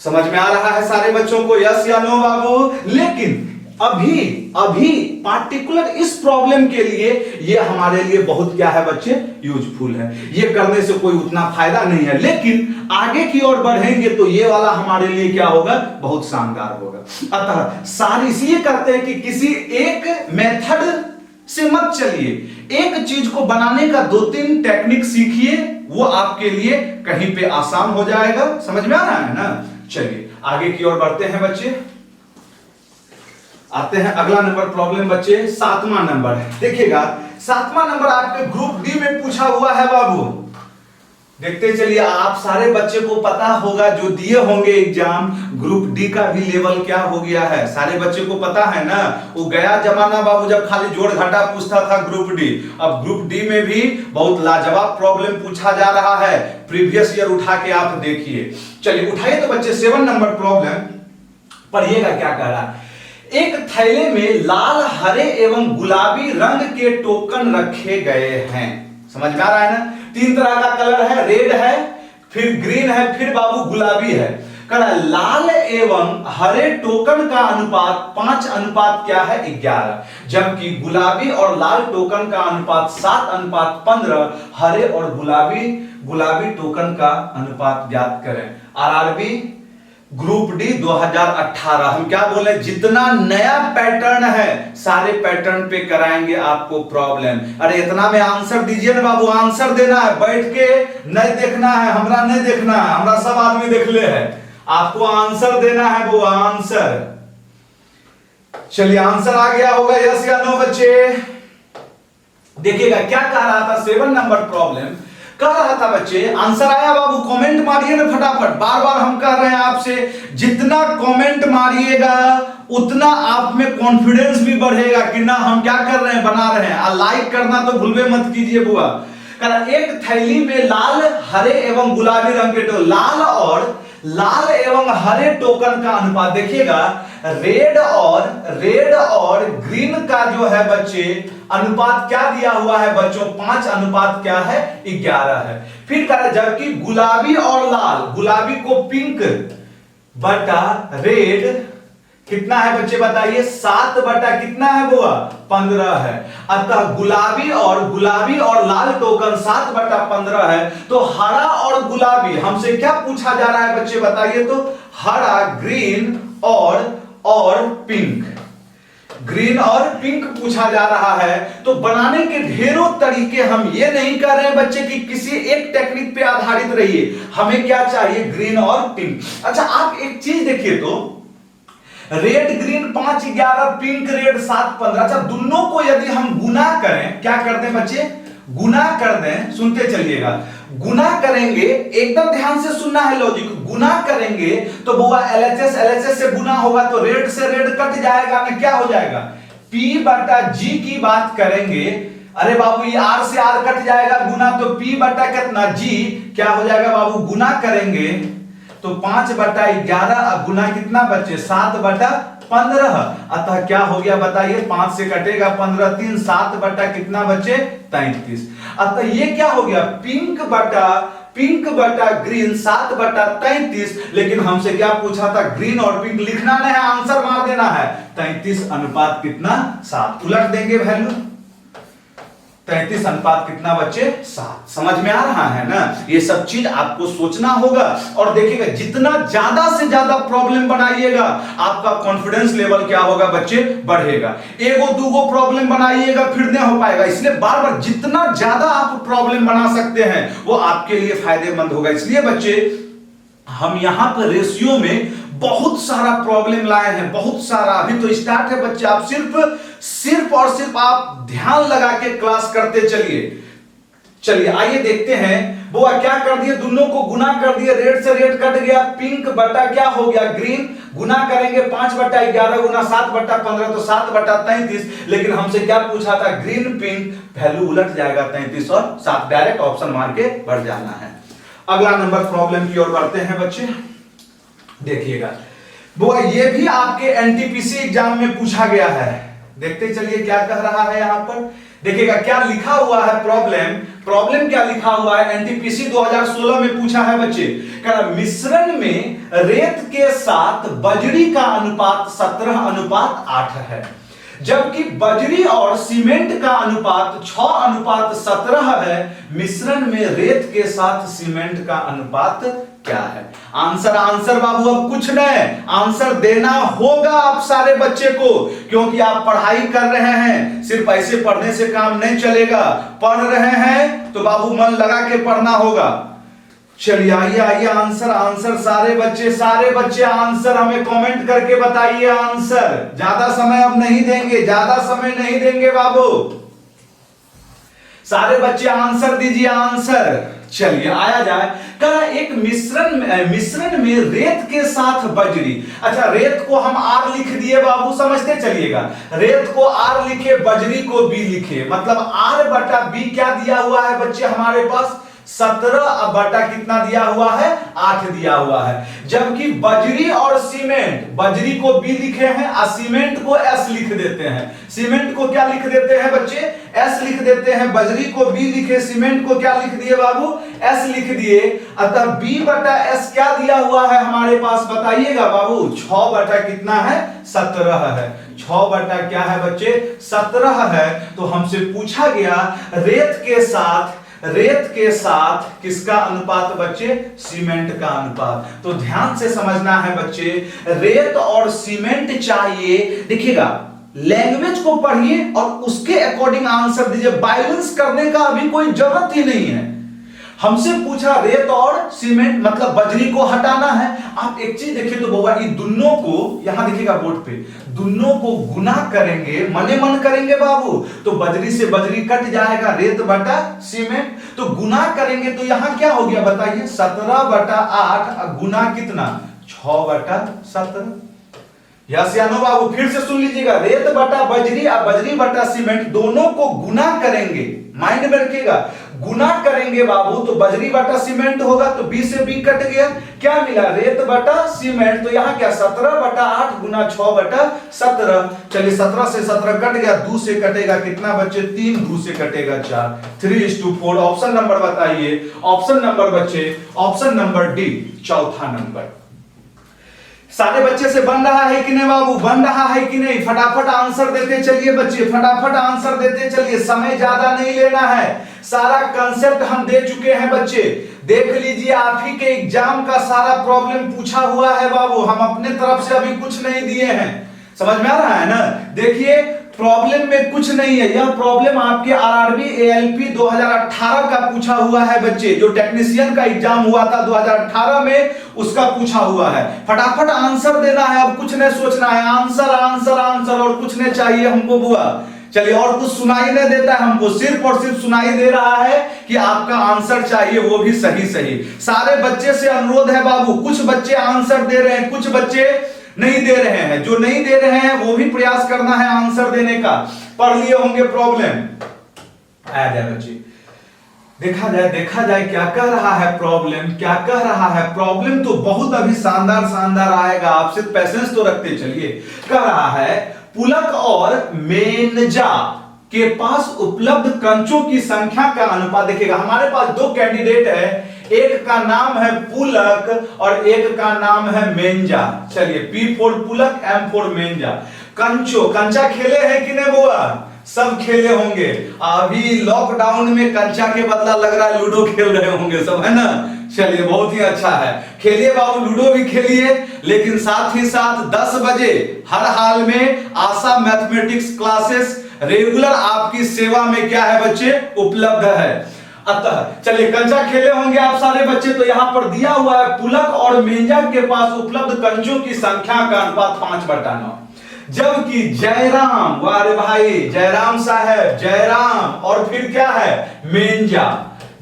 समझ में आ रहा है सारे बच्चों को, यस या नो बाबू। लेकिन अभी पार्टिकुलर इस प्रॉब्लम के लिए ये हमारे लिए बहुत क्या है बच्चे, यूजफुल है। ये करने से कोई उतना फायदा नहीं है, लेकिन आगे की ओर बढ़ेंगे तो ये वाला हमारे लिए क्या होगा, बहुत शानदार होगा। अतः सारी इसलिए करते हैं कि किसी एक मेथड से मत चलिए, एक चीज को बनाने का 2-3 टेक्निक सीखिए, वो आपके लिए कहीं पे आसान हो जाएगा। समझ में आ रहा है ना। चलिए आगे की ओर बढ़ते हैं बच्चे, आते हैं अगला नंबर प्रॉब्लम बच्चे, 7वां नंबर। देखिएगा 7वां नंबर आपके ग्रुप डी में पूछा हुआ है बाबू। देखते चलिए, आप सारे बच्चे को पता होगा जो दिए होंगे एग्जाम, ग्रुप डी का भी लेवल क्या हो गया है, सारे बच्चे को पता है ना। वो गया जमाना बाबू जब खाली जोड़ घटा पूछता था ग्रुप डी, अब ग्रुप डी में भी बहुत लाजवाब प्रॉब्लम पूछा जा रहा है। प्रीवियस ईयर उठा के आप देखिए। चलिए उठाइए तो बच्चे 7 नंबर प्रॉब्लम पढ़िएगा क्या कह रहा है। एक थैले में लाल, हरे एवं गुलाबी रंग के टोकन रखे गए हैं। समझ में आ रहा है ना। 3 तरह का कलर है, रेड है, फिर ग्रीन है, फिर बाबू गुलाबी है। कह रहा लाल एवं हरे टोकन का अनुपात 5 अनुपात क्या है, 11, जबकि गुलाबी और लाल टोकन का अनुपात 7 अनुपात 15। हरे और गुलाबी टोकन का अनुपात ज्ञात करें। RRB group D 2018। हम क्या बोले, जितना नया पैटर्न है सारे पैटर्न पे कराएंगे आपको प्रॉब्लम। अरे इतना में आंसर दीजिए ना बाबू, आंसर देना है, बैठ के नहीं देखना है, हमरा नहीं देखना है, हमरा सब आदमी देख ले है, आपको आंसर देना है वो आंसर। चलिए आंसर आ गया होगा, यस या नो बच्चे। देखिएगा क्या कह रहा था, 7 नंबर प्रॉब्लम कह रहा था बच्चे, आंसर आया बाबू, कमेंट मारिए ना फटाफट। बार बार हम कह रहे हैं आपसे, जितना कमेंट मारिएगा उतना आप में कॉन्फिडेंस भी बढ़ेगा कि ना हम क्या कर रहे हैं, बना रहे हैं। और लाइक करना तो भूलवे मत कीजिए बुआ। एक थैली में लाल, हरे एवं गुलाबी रंग के टोकन, लाल एवं हरे टोकन का अनुपात देखिएगा, रेड और ग्रीन का जो है बच्चे अनुपात क्या दिया हुआ है बच्चों, 5 अनुपात क्या है, 11 है। फिर कह रहा जबकि गुलाबी और लाल, गुलाबी को पिंक बटा रेड कितना है बच्चे बताइए, 7 बटा कितना है वो, 15 है। अतः गुलाबी और लाल टोकन 7 बटा 15 है। तो हरा और गुलाबी, हमसे क्या पूछा जा रहा है बच्चे बताइए तो, हरा, ग्रीन और पिंक, ग्रीन और पिंक पूछा जा रहा है। तो बनाने के ढेरों तरीके, हम ये नहीं कर रहे हैं बच्चे कि किसी एक टेक्निक पे आधारित रहिए, हमें क्या चाहिए, ग्रीन और पिंक। अच्छा आप एक चीज देखिए तो, रेड ग्रीन 5 11, पिंक रेड 7 15। अच्छा दोनों को यदि हम गुना करें, क्या करते हैं बच्चे, गुना कर दें, सुनते चलिएगा, गुना करेंगे, एकदम ध्यान से सुनना है लॉजिक, गुना करेंगे तो बुआ LHS से गुना होगा तो रेड से रेड कट जाएगा ना, क्या हो जाएगा, P बटा G की बात करेंगे। अरे बाबू ये R से R कट जाएगा गुना, तो P बटा कितना G क्या हो जाएगा बाबू, गुना करेंगे तो 5 बटा 11 गुना कितना बच्चे, 7 बटा 15। अतः क्या हो गया बताइए, 5 से कटेगा 15, 3 7 बटा कितना बच्चे, 33। अतः ये क्या हो गया, पिंक बटा ग्रीन 7 बटा 33। लेकिन हमसे क्या पूछा था, ग्रीन और पिंक लिखना नहीं है, आंसर मार देना है। 33 अनुपात कितना, 7। उलट देंगे वैल्यू, 33 अनुपात कितना बच्चे 7। समझ में आ रहा है ना? ये सब चीज आपको सोचना होगा और देखिएगा जितना ज्यादा से ज्यादा प्रॉब्लम बनाइएगा आपका कॉन्फिडेंस लेवल क्या होगा बच्चे, बढ़ेगा। एगो दूगो प्रॉब्लम बनाइएगा फिर नहीं हो पाएगा, इसलिए बार बार जितना ज्यादा आप प्रॉब्लम बना सकते हैं वो आपके लिए फायदेमंद होगा। इसलिए बच्चे हम यहां पर रेशियो में बहुत सारा प्रॉब्लम लाए हैं, बहुत सारा। अभी तो स्टार्ट है बच्चे, आप सिर्फ और सिर्फ आप ध्यान लगा के क्लास करते चलिए आइए देखते हैं। वो क्या कर दिए, दोनों को गुना कर दिए, रेड से रेड कट गया, पिंक बटा क्या हो गया ग्रीन, गुना करेंगे 5/11 गुना 7/15 तो 7/33। लेकिन हमसे क्या पूछा था, ग्रीन पिंक, वैल्यू उलट जाएगा 33 और 7, डायरेक्ट ऑप्शन मार के बढ़ जाना है। अगला नंबर प्रॉब्लम की ओर बढ़ते हैं बच्चे, देखिएगा वो ये भी आपके एनटीपीसी एग्जाम में पूछा गया है। देखते चलिए क्या कह रहा है यहां पर, देखिएगा क्या लिखा हुआ है प्रॉब्लम क्या लिखा हुआ है। एनटीपीसी 2016 में पूछा है बच्चे, कह रहा मिश्रण में रेत के साथ बजरी का अनुपात 17:8 है, जबकि बजरी और सीमेंट का अनुपात 6:17 है। मिश्रण में रेत के साथ सीमेंट का अनुपात क्या है? आंसर बाबू अब कुछ नहीं, आंसर देना होगा आप सारे बच्चे को, क्योंकि आप पढ़ाई कर रहे हैं। सिर्फ ऐसे पढ़ने से काम नहीं चलेगा, पढ़ रहे हैं तो बाबू मन लगा के पढ़ना होगा। चलिए आइए आंसर सारे बच्चे आंसर हमें कमेंट करके बताइए आंसर। ज्यादा समय अब नहीं देंगे बाबू, सारे बच्चे आंसर दीजिए आंसर। चलिए आया जाए, कहा एक मिश्रण में रेत के साथ बजरी। अच्छा, रेत को हम आर लिख दिए बाबू, समझते चलिएगा, रेत को आर लिखे, बजरी को बी लिखे, मतलब आर बटा बी क्या दिया हुआ है बच्चे हमारे पास 17 बटा कितना दिया हुआ है 8 दिया हुआ है। जबकि बजरी और सीमेंट, बजरी को बी लिखे हैं और सीमेंट को एस लिख देते हैं। सीमेंट को क्या लिख देते हैं बच्चे, एस लिख देते हैं। बजरी को बी लिखे, सीमेंट को क्या लिख दिए बाबू, एस लिख दिए। अतः बी बटा एस क्या दिया हुआ है हमारे पास बताइएगा बाबू, 6 बटा कितना है 17 है। 6 बटा क्या है बच्चे 17 है। तो हमसे पूछा गया रेत के साथ किसका अनुपात बच्चे, सीमेंट का अनुपात। तो ध्यान से समझना है बच्चे, रेत और सीमेंट चाहिए। देखिएगा लैंग्वेज को पढ़िए और उसके अकॉर्डिंग आंसर दीजिए, बैलेंस करने का अभी कोई जरूरत ही नहीं है। हमसे पूछा रेत और सीमेंट, मतलब बजरी को हटाना है। आप एक चीज देखिए तो बउआ, ये दोनों को यहां देखिएगा बोर्ड पे, दोनों को गुना करेंगे, मने मन करेंगे बाबू, तो बजरी से बजरी कट जाएगा, रेत बटा सीमेंट। तो गुना करेंगे तो यहां क्या हो गया बताइए, 17/8 गुना कितना 6/17। यस या नो बाबू, फिर से सुन लीजिएगा, रेत बटा बजरी और बजरी बटा सीमेंट दोनों को गुना करेंगे, माइंड में रखिएगा, गुना करेंगे बाबू तो बजरी बटा सीमेंट होगा, तो बी से बी कट गया, क्या मिला रेत बटा सीमेंट। तो यहां क्या 17/8 गुना 6/17। चलिए 17 से 17 कट गया, 2 से कटेगा कितना बच्चे 3, 2 से कटेगा 4, 3:4। ऑप्शन नंबर बताइए, ऑप्शन नंबर बच्चे, ऑप्शन नंबर डी, चौथा नंबर। सारे बच्चे से बन रहा है कि नहीं बाबू, बन रहा है कि नहीं? फटाफट आंसर देते चलिए बच्चे, फटाफट आंसर देते चलिए, समय ज्यादा नहीं लेना है। सारा कंसेप्ट हम दे चुके हैं बच्चे, देख लीजिए, आप ही के एग्जाम का सारा प्रॉब्लम पूछा हुआ है बाबू, हम अपने तरफ से अभी कुछ नहीं दिए हैं। समझ में आ रहा है ना? देखिए प्रॉब्लम में कुछ नहीं है, यह प्रॉब्लम आपके आरआरबी एएलपी 2018 का पूछा हुआ है बच्चे, जो टेक्नीशियन का एग्जाम हुआ था 2018 में, उसका पूछा हुआ है। फटाफट आंसर देना है, अब कुछ नहीं सोचना है, आंसर आंसर आंसर, और कुछ नहीं चाहिए हमको बुआ। चलिए, और कुछ सुनाई नहीं देता है हमको, सिर्फ और सिर्फ सुनाई दे रहा है कि आपका आंसर चाहिए, वो भी सही सही। सारे बच्चे से अनुरोध है बाबू, कुछ बच्चे आंसर दे रहे हैं, कुछ बच्चे नहीं दे रहे हैं। जो नहीं दे रहे हैं वो भी प्रयास करना है आंसर देने का। पढ़ लिए होंगे प्रॉब्लम, आया जाए बच्चे, देखा जाए क्या कह रहा है प्रॉब्लम, क्या कह रहा है प्रॉब्लम। तो बहुत अभी शानदार आएगा, आप सिर्फ पैसेंस तो रखते चलिए। कह रहा है पुलक और मेनजा के पास उपलब्ध कंचों की संख्या का अनुपात। देखिएगा हमारे पास 2 कैंडिडेट है, एक का नाम है पुलक और एक का नाम है मेंजा। चलिए P4 पुलक, M4 मेंजा। कंचा खेले हैं कि नहीं बुआ, सब खेले होंगे। अभी लॉकडाउन में कंचा के बदला लग रहा है लूडो खेल रहे होंगे सब, है ना। चलिए बहुत ही अच्छा है, खेलिए बाबू, लूडो भी खेलिए, लेकिन साथ ही साथ 10 बजे हर हाल में आशा मैथमेटिक्स क्लासेस रेगुलर आपकी सेवा में क्या है बच्चे, उपलब्ध है। अतः चलिए, कंचा खेले होंगे आप सारे बच्चे, तो यहां पर दिया हुआ है पुलक और मेंजा के पास उपलब्ध कंचों की संख्या का अनुपात 5/9, जबकि जयराम, वारे भाई जयराम साहब, जयराम और फिर क्या है मेंजा,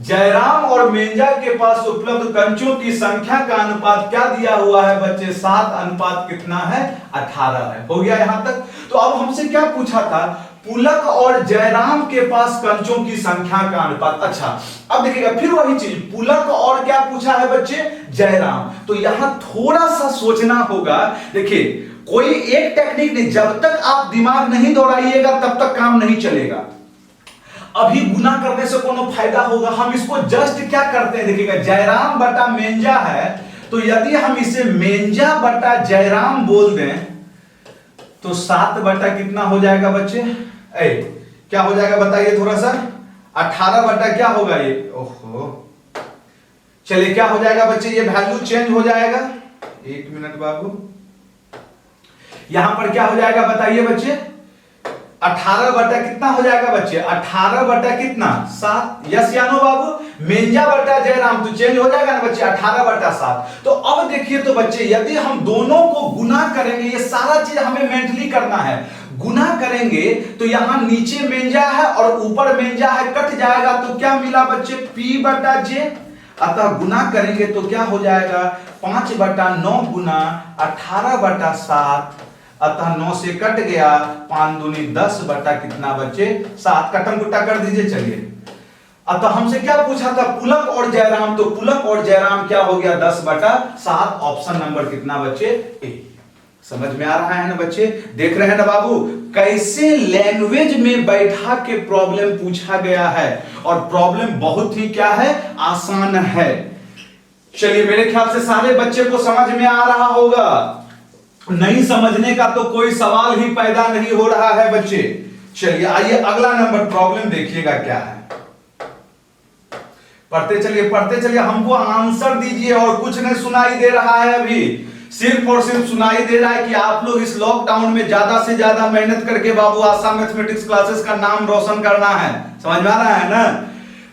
जयराम और मेंजा के पास उपलब्ध कंचों की संख्या का अनुपात क्या दिया हुआ है बच्चे, 7 अनुपात कितना है, 18 है। हो गया यहां तक। तो अब हमसे क्या पूछा था, पुलक और जयराम के पास कंचों की संख्या का अनुपात। अच्छा, अब देखिएगा फिर वही चीज, पुलक और क्या पूछा है बच्चे, जयराम। तो यहां थोड़ा सा सोचना होगा। देखिए कोई एक टेक्निक नहीं, जब तक आप दिमाग नहीं दौड़ाइएगा तब तक काम नहीं चलेगा। अभी गुना करने से कोनो फायदा होगा, हम इसको जस्ट क्या करते हैं, देखिएगा जयराम बटा मेंजा है, तो यदि हम इसे मेंजा बटा जयराम बोल दें तो 7 बटा कितना हो जाएगा बच्चे, क्या हो जाएगा बताइए थोड़ा सा, 18 बटा क्या होगा ये, ओहो चलिए क्या हो जाएगा बच्चे, ये वैल्यू चेंज हो जाएगा। 1 मिनट बाबू, यहां पर क्या हो जाएगा बताइए बच्चे, 18 बटा कितना हो जाएगा बच्चे, 18 बटा कितना 7, यस या नो बाबू, मेंजा बटा जयराम तो चेंज हो जाएगा ना बच्चे, 18 बटा 7। तो अब देखिए तो बच्चे, यदि हम दोनों को गुना करेंगे, ये सारा चीज हमें मेंटली करना है, गुना करेंगे तो यहां नीचे मेंजा है और ऊपर मेंजा है, कट जाएगा तो क्या मिला बच्चे, p बटा j। अतः गुना करेंगे तो क्या हो जाएगा, 5/9 गुना 18 बटा 7, अतः 9 से कट गया, 5 दूनी 10 बटा कितना बच्चे 7, कटम कुट्टा कर दीजिए। चलिए, अतः हमसे क्या पूछा था, पुलक और जयराम, तो पुलक और जयराम क्या हो गया 10 बटा 7, ऑप्शन नंबर कितना बच्चे ए। समझ में आ रहा है ना बच्चे, देख रहे हैं ना बाबू, कैसे लैंग्वेज में बैठा के प्रॉब्लम पूछा गया है, और प्रॉब्लम बहुत ही क्या है, आसान है। चलिए मेरे ख्याल से सारे बच्चे को समझ में आ रहा होगा, नहीं समझने का तो कोई सवाल ही पैदा नहीं हो रहा है बच्चे। चलिए आइए अगला नंबर प्रॉब्लम देखिएगा क्या है, पढ़ते चलिए, हमको आंसर दीजिए, और कुछ नहीं सुनाई दे रहा है अभी, सिर्फ और सिर्फ सुनाई दे रहा है कि आप लोग इस लॉकडाउन में ज्यादा से ज्यादा मेहनत करके बाबू आशा मैथमेटिक्स क्लासेस का नाम रोशन करना है। समझ में आ रहा है ना,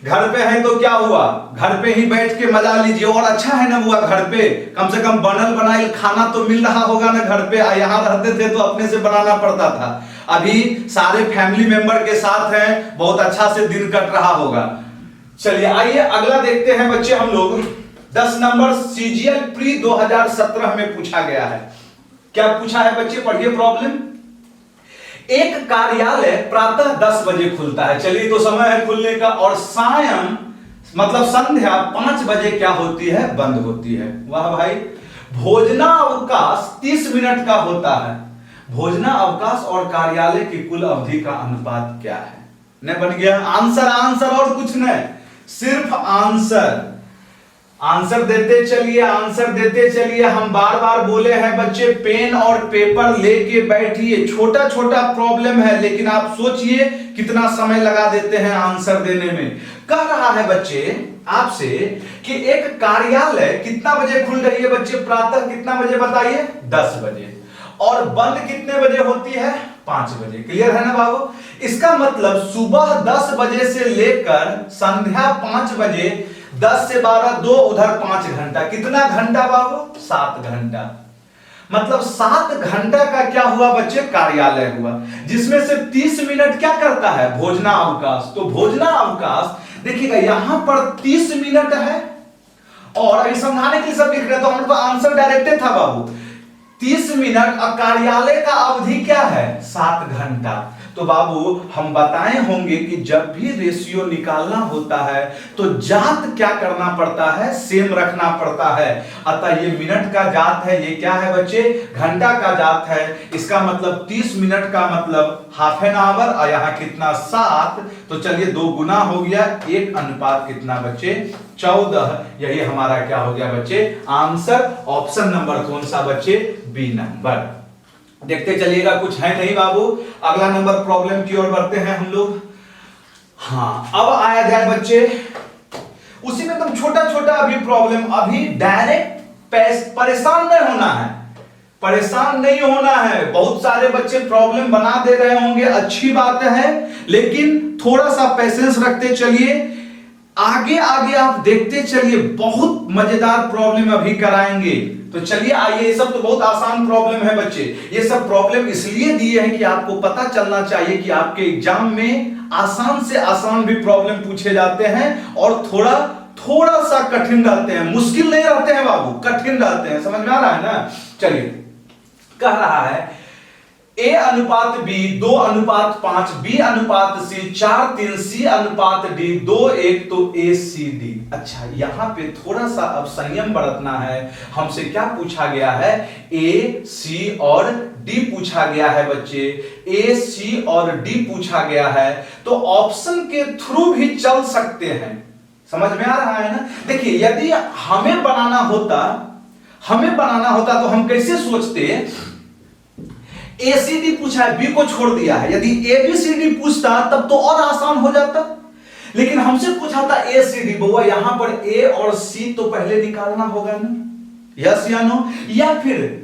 घर पे है तो क्या हुआ, घर पे ही बैठ के मजा लीजिए, और अच्छा है ना हुआ घर पे, कम से कम बनल बनाइल खाना तो मिल रहा होगा ना घर पे, यहाँ रहते थे तो अपने से बनाना पड़ता था, अभी सारे फैमिली मेंबर के साथ हैं, बहुत अच्छा से दिन कट रहा होगा। चलिए आइए अगला देखते हैं बच्चे हम लोग, 10 नंबर सीजीएल प्री 2017 में पूछा गया है। क्या पूछा है बच्चे, पढ़िए प्रॉब्लम। एक कार्यालय प्रातः 10 बजे खुलता है, चलिए तो समय है खुलने का, और सायं मतलब संध्या 5 बजे क्या होती है, बंद होती है। वाह भाई, भोजनावकाश 30 मिनट का होता है, भोजनावकाश और कार्यालय की कुल अवधि का अनुपात क्या है। नहीं बन गया आंसर, आंसर और कुछ नहीं, सिर्फ आंसर। आंसर देते चलिए, हम बार बार बोले हैं बच्चे, पेन और पेपर लेके बैठिए, छोटा छोटा प्रॉब्लम है, लेकिन आप सोचिए कितना समय लगा देते हैं आंसर देने में। कह रहा है बच्चे आपसे कि एक कार्यालय कितना बजे खुल रही है बच्चे, प्रातः कितना बजे बताइए, 10 बजे, और बंद कितने बजे होती है, 5 बजे। क्लियर है ना बाबू, इसका मतलब सुबह 10 बजे से लेकर संध्या 5 बजे, 10 से 12 2, उधर 5 घंटा, कितना घंटा बाबू, 7 घंटा। मतलब 7 घंटा का क्या हुआ बच्चे, कार्यालय हुआ, जिसमें से 30 मिनट क्या करता है, भोजनावकाश। तो भोजनावकाश देखिएगा यहां पर 30 मिनट है, और अभी समझाने के लिए सब लिख रहे तो हमारे पास आंसर डायरेक्ट था बाबू, 30 मिनट, और कार्यालय का अवधि क्या है, 7 घंटा। तो बाबू हम बताए होंगे कि जब भी रेशियो निकालना होता है तो जात क्या करना पड़ता है, सेम रखना पड़ता है। अतः ये मिनट का जात है, ये क्या है बच्चे, घंटा का जात है। इसका मतलब 30 मिनट का मतलब हाफ एन आवर, और यहां कितना 7, तो चलिए 2 गुना हो गया, 1 अनुपात कितना बच्चे 14। यही हमारा क्या हो गया बच्चे आंसर। ऑप्शन नंबर कौन सा बच्चे, बी नंबर। देखते चलिएगा, कुछ है नहीं बाबू। अगला नंबर प्रॉब्लम की ओर बढ़ते हैं हम लोग। हाँ, अब आया जाए बच्चे उसी में तुम छोटा छोटा अभी प्रॉब्लम, अभी डायरेक्ट परेशान नहीं होना है, परेशान नहीं होना है। बहुत सारे बच्चे प्रॉब्लम बना दे रहे होंगे, अच्छी बात है, लेकिन थोड़ा सा पेशेंस रखते चलिए, आगे आगे आप देखते चलिए, बहुत मजेदार प्रॉब्लम अभी कराएंगे। तो चलिए आइए, ये सब तो बहुत आसान प्रॉब्लम है बच्चे, ये सब प्रॉब्लम इसलिए दिए हैं कि आपको पता चलना चाहिए कि आपके एग्जाम में आसान से आसान भी प्रॉब्लम पूछे जाते हैं और थोड़ा सा कठिन रहते हैं, मुश्किल नहीं रहते हैं बाबू, कठिन रहते हैं। समझ में आ रहा है ना? चलिए, कह रहा है A अनुपात B 2:5, B अनुपात C 4:3, C अनुपात D 2:1, तो ACD। अच्छा, यहां पे थोड़ा सा अब संयम बरतना है। हमसे क्या पूछा गया है? A, C और D पूछा गया है बच्चे, A, C और D पूछा गया है, तो ऑप्शन के थ्रू भी चल सकते हैं। समझ में आ रहा है ना? देखिए, यदि हमें बनाना होता तो हम कैसे सोचते? ACD पूछा है, B को छोड़ दिया है, यदि ABCD पूछता तब तो और आसान हो जाता, लेकिन हमसे पूछा था ACD। बउआ, यहां पर A और C तो पहले निकालना होगा ना, यस या नो? या फिर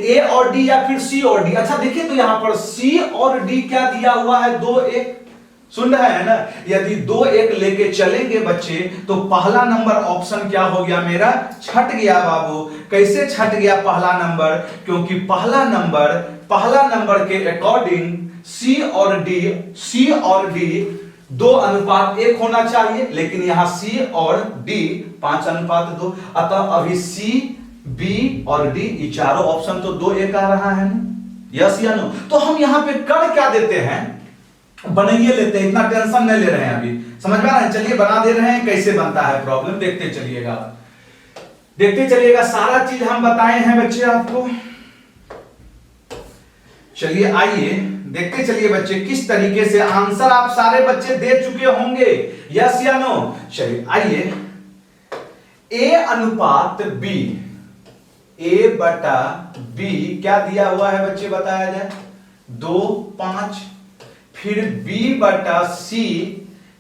A और D या फिर C और D। अच्छा देखिए, तो यहां पर C और D क्या दिया हुआ है? 2:1, सुन रहे हैं ना? यदि 2:1 लेके चलेंगे बच्चे, तो पहला नंबर ऑप्शन क्या हो गया मेरा? छट गया बाबू। कैसे छट गया पहला नंबर? क्योंकि पहला नंबर के अकॉर्डिंग C और D 2:1 होना चाहिए, लेकिन यहां C और D 5:2। अतः अभी C, B और D ये चारों ऑप्शन तो 2:1 आ रहा है ना, यस या नो? तो हम यहां पे कर क्या देते हैं? बनाइए लेते हैं, इतना टेंशन नहीं ले रहे हैं अभी। समझ में आ रहा है? चलिए बना दे रहे हैं, कैसे बनता है प्रॉब्लम देखते चलिएगा। सारा चीज हम बताए हैं बच्चे आपको। चलिए आइए देखते चलिए बच्चे, किस तरीके से आंसर आप सारे बच्चे दे चुके होंगे, यस या नो? चलिए आइए, A अनुपात B, A/B क्या दिया हुआ है बच्चे, बताया जाए? 2:5। फिर B/C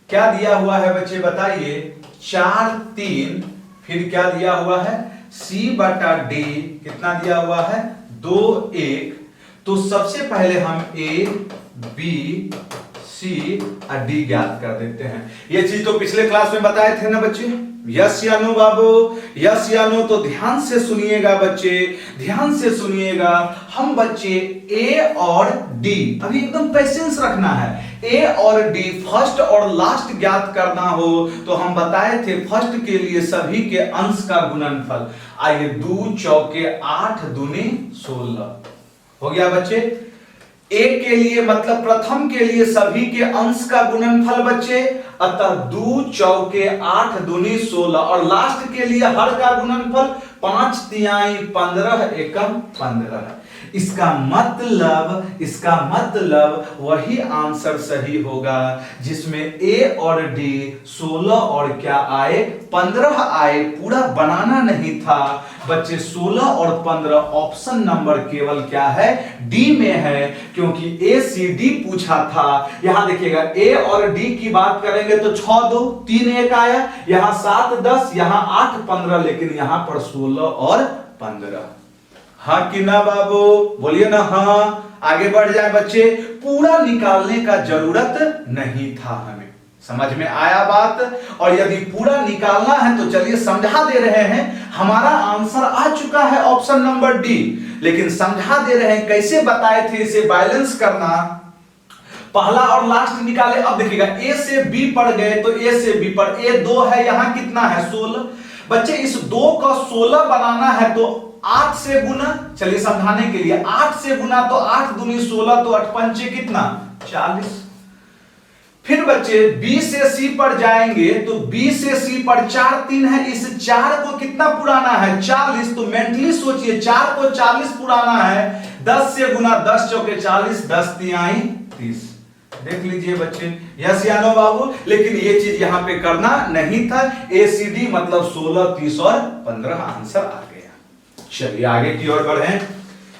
क्या दिया हुआ है बच्चे, बताइए? 4:3। फिर क्या दिया हुआ है? C/D कितना दिया हुआ है? 2:1। तो सबसे पहले हम A, B, C और D ज्ञात कर देते हैं। ये चीज तो पिछले क्लास में बताए थे ना बच्चे, यस या नो बाबू? यस या नो? तो ध्यान से सुनिएगा बच्चे, ध्यान से सुनिएगा। हम बच्चे A और D, अभी एकदम पेशेंस रखना है। A और D फर्स्ट और लास्ट ज्ञात करना हो तो हम बताए थे फर्स्ट के लिए सभी के अंश का गुणनफल। आइए, 2 चौके 8 दूनी 16 हो गया बच्चे। A के लिए मतलब प्रथम के लिए सभी के अंश का गुणनफल बच्चे, अतः 2 चौके 8 दूनी 16, और लास्ट के लिए हर का गुणनफल 5 तिहाई 15 एकम 15। इसका मतलब वही आंसर सही होगा जिसमें A और D 16 और क्या आए? 15 आए। पूरा बनाना नहीं था बच्चे, 16 और 15 ऑप्शन नंबर केवल क्या है? D में है, क्योंकि ACD पूछा था। यहां देखिएगा, A और D की बात करेंगे तो 6 2 3 1 आया, यहां 7 10, यहां 8 15, लेकिन यहां पर 16 और 15। हाँ कि ना बाबू? बोलिए ना हाँ। आगे बढ़ जाए बच्चे, पूरा निकालने का जरूरत नहीं था हमें। समझ में आया बात? और यदि पूरा निकालना है तो चलिए समझा दे रहे हैं। हमारा आंसर आ चुका है ऑप्शन नंबर डी, लेकिन समझा दे रहे हैं कैसे बताए थे इसे बैलेंस करना। पहला और लास्ट निकाले। अब देखिएगा, ए से बी पढ़ गए तो ए से बी पर ए 2 है, यहां कितना है? 16। बच्चे इस 2 का 16 बनाना है तो 8 से गुना। चलिए समझाने के लिए, 8 से गुना तो 8 दूनी 16, तो 8 पंचे कितना? 40। फिर बच्चे B से C पर जाएंगे तो B से C पर 4 3 है, इस 4 को कितना पुराना है? 40। तो मेंटली सोचिए, 4 को 40 पुराना है, 10 से गुना 10 चौके 40, 10 तिहाई 30। देख लीजिए बच्चे, यस या नो बाबू? लेकिन ये चीज यहां पे करना नहीं था। ACD मतलब 16 30 और 15 आंसर आ गया। चलिए आगे की ओर बढ़ें।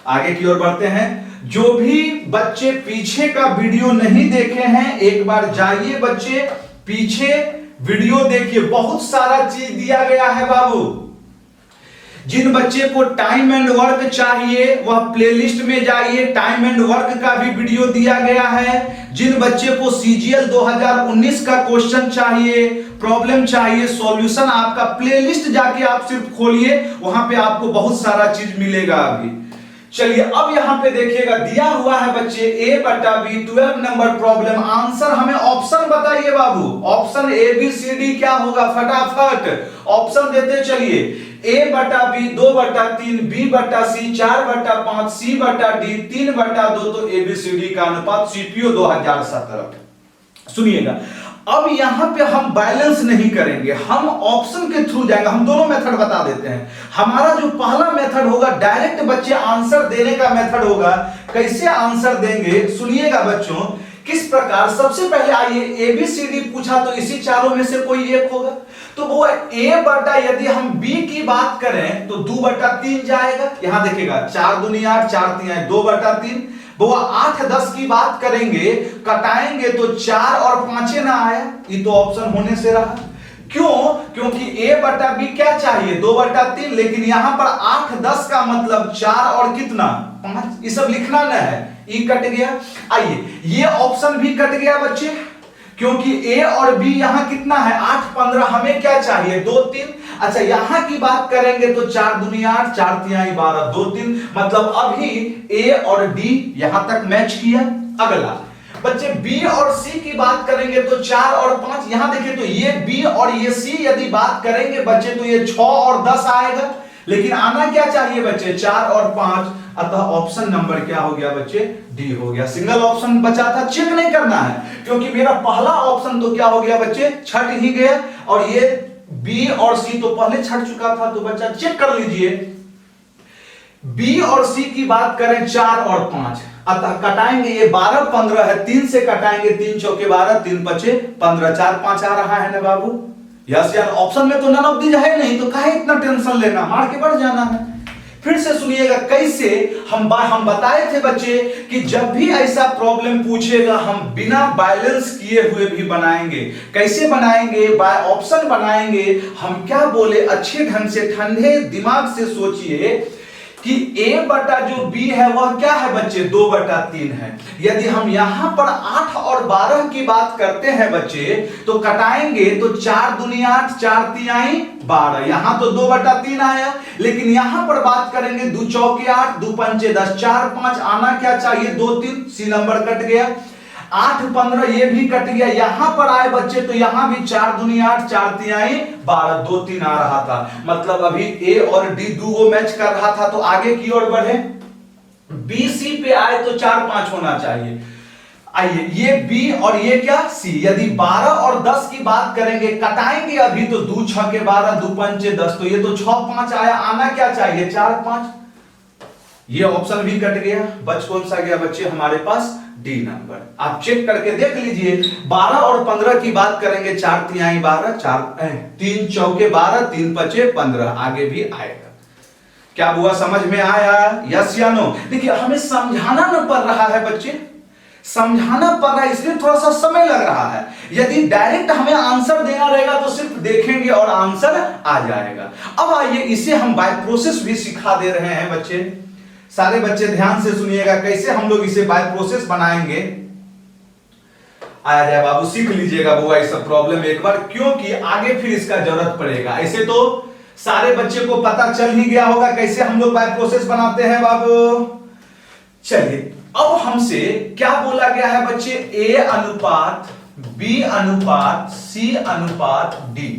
आगे की ओर बढ़ते हैं। जो भी बच्चे पीछे का वीडियो नहीं देखे हैं, एक बार जाइए बच्चे पीछे वीडियो देखिए, बहुत सारा चीज दिया गया है बाबू। जिन बच्चे को टाइम एंड वर्क चाहिए वह प्लेलिस्ट में जाइए, टाइम एंड वर्क का भी वीडियो दिया गया है। जिन बच्चे को सीजीएल 2019 का क्वेश्चन चाहिए, प्रॉब्लम चाहिए, सॉल्यूशन, आपका प्लेलिस्ट जाके आप सिर्फ खोलिए, वहां पे आपको बहुत सारा चीज मिलेगा। अभी चलिए अब यहां पे देखिएगा दिया हुआ है बच्चे A बटा B 12 नंबर प्रॉब्लम। आंसर हमें ऑप्शन बताइए बाबू, option A B C D क्या होगा, फटाफट ऑप्शन देते चलिए। A बटा B 2 बटा 3, B बटा C 4 बटा 5, C बटा D 3 बटा 2, तो ABCD का अनुपात सीपीओ 2017। सुनिएगा अब यहां पे हम बैलेंस नहीं करेंगे, हम ऑप्शन के थ्रू जाएंगे। हम दोनों मेथड बता देते हैं। हमारा जो पहला मेथड होगा डायरेक्ट बच्चे आंसर देने का मेथड होगा। कैसे आंसर देंगे सुनिएगा बच्चों, किस प्रकार। सबसे पहले आइए एबीसीडी पूछा तो इसी चारों में से कोई एक होगा, तो वो ए बटा, यदि हम बी की बात करें तो 2 बटा 3 जाएगा। यहां देखिएगा 4 दूनी 8, 4 3 2 बटा 3। वो 8 10 की बात करेंगे, कटाएंगे तो 4 और 5 ना आया, ये तो ऑप्शन होने से रहा। क्यों? क्योंकि ए बटा बी क्या चाहिए, 2 बटा 3, लेकिन यहां पर 8 10 का मतलब 4 और कितना 5, ये सब लिखना न है, ई कट गया। आइए ये ऑप्शन भी कट गया बच्चे, क्योंकि ए और बी यहां कितना है 8 15, हमें क्या चाहिए 2 3। अच्छा यहां की बात करेंगे तो 4 दूनी 8, 4 3 12, 2 3, मतलब अभी ए और डी यहां तक मैच किया। अगला बच्चे बी और सी की बात करेंगे तो 4 और 5, यहां देखिए तो ये बी और ये सी यदि बात करेंगे बच्चे तो ये 6 और 10 आएगा, लेकिन आना क्या चाहिए बच्चे 4 और 5। अतः ऑप्शन नंबर क्या हो गया बच्चे, डी हो गया। सिंगल ऑप्शन बचा था, चेक नहीं करना है, क्योंकि मेरा पहला ऑप्शन तो क्या हो गया बच्चे, छट ही गया, और ये बी और सी तो पहले छट चुका था, तो बच्चा चेक कर लीजिए। बी और सी की बात करें 4 और 5, अतः कटाएंगे, ये 12 15 है, 3 से कटाएंगे, 3 चौके 12, 3 पचे 15, 4 5 आ रहा है ना बाबू। यस यार, ऑप्शन में तो नन ऑफ दीज है नहीं, तो काहे इतना टेंशन लेना, मार के बढ़ जाना है। फिर से सुनिएगा कैसे हम बताए थे बच्चे कि जब भी ऐसा प्रॉब्लम पूछेगा हम बिना बैलेंस किए हुए भी बनाएंगे। कैसे बनाएंगे, बाय ऑप्शन बनाएंगे। हम क्या बोले, अच्छे ढंग से ठंडे दिमाग से सोचिए कि a बटा जो b है वह क्या है बच्चे 2 बटा 3 है। यदि हम यहां पर 8 और 12 की बात करते हैं बच्चे तो कटाएंगे तो 4 दूनी 8, 4 3 12, यहां तो 2 बटा 3 आया, लेकिन यहां पर बात करेंगे 2 चौके 8, 2 पंचे 10, 4 5 आना क्या चाहिए 2 3, सी नंबर कट गया। 8 15 ये भी कट गया। यहां पर आए बच्चे तो यहां भी 4 दूनी 8, 4 3 12, 2 3 आ रहा था, मतलब अभी ए और डी दो मैच कर रहा था। तो आगे की ओर बढ़े, बी सी पे आए तो 4 5 होना चाहिए। आइए ये बी और ये क्या सी, यदि 12 और 10 की बात करेंगे, कटाएंगे अभी तो 2 6 के 12, 2 पंचे 10, तो ये तो 6 5 आया, आना क्या चाहिए 4 5। ये ऑप्शन भी कट गया, बच कौन सा गया बच्चे हमारे पास, डी नंबर। आप चेक करके देख लीजिए। 12 और 15 की बात करेंगे, 4 3 12, 3 चौके 12, 3 पचे 15, आगे भी आएगा। क्या हुआ, समझ में आया, यस या नो? देखिए हमें समझाना न पड़ रहा है बच्चे, समझाना पड़ रहा है, इसलिए थोड़ा सा समय लग रहा है। यदि डायरेक्ट हमें आंसर देना रहेगा तो सिर्फ देखेंगे और आंसर आ जाएगा। अब आइए इसे हम बाय प्रोसेस भी सिखा दे रहे हैं बच्चे। सारे बच्चे ध्यान से सुनिएगा कैसे हम लोग इसे बाय प्रोसेस बनाएंगे। आया जाए बाबू, सीख लीजिएगा बुआ ये सब प्रॉब्लम एक बार, क्योंकि आगे फिर इसका जरूरत पड़ेगा। ऐसे तो सारे बच्चे को पता चल ही गया होगा कैसे हम लोग बाय प्रोसेस बनाते हैं बाबू। चलिए अब हमसे क्या बोला गया है बच्चे, ए अनुपात बी अनुपात सी अनुपात डी।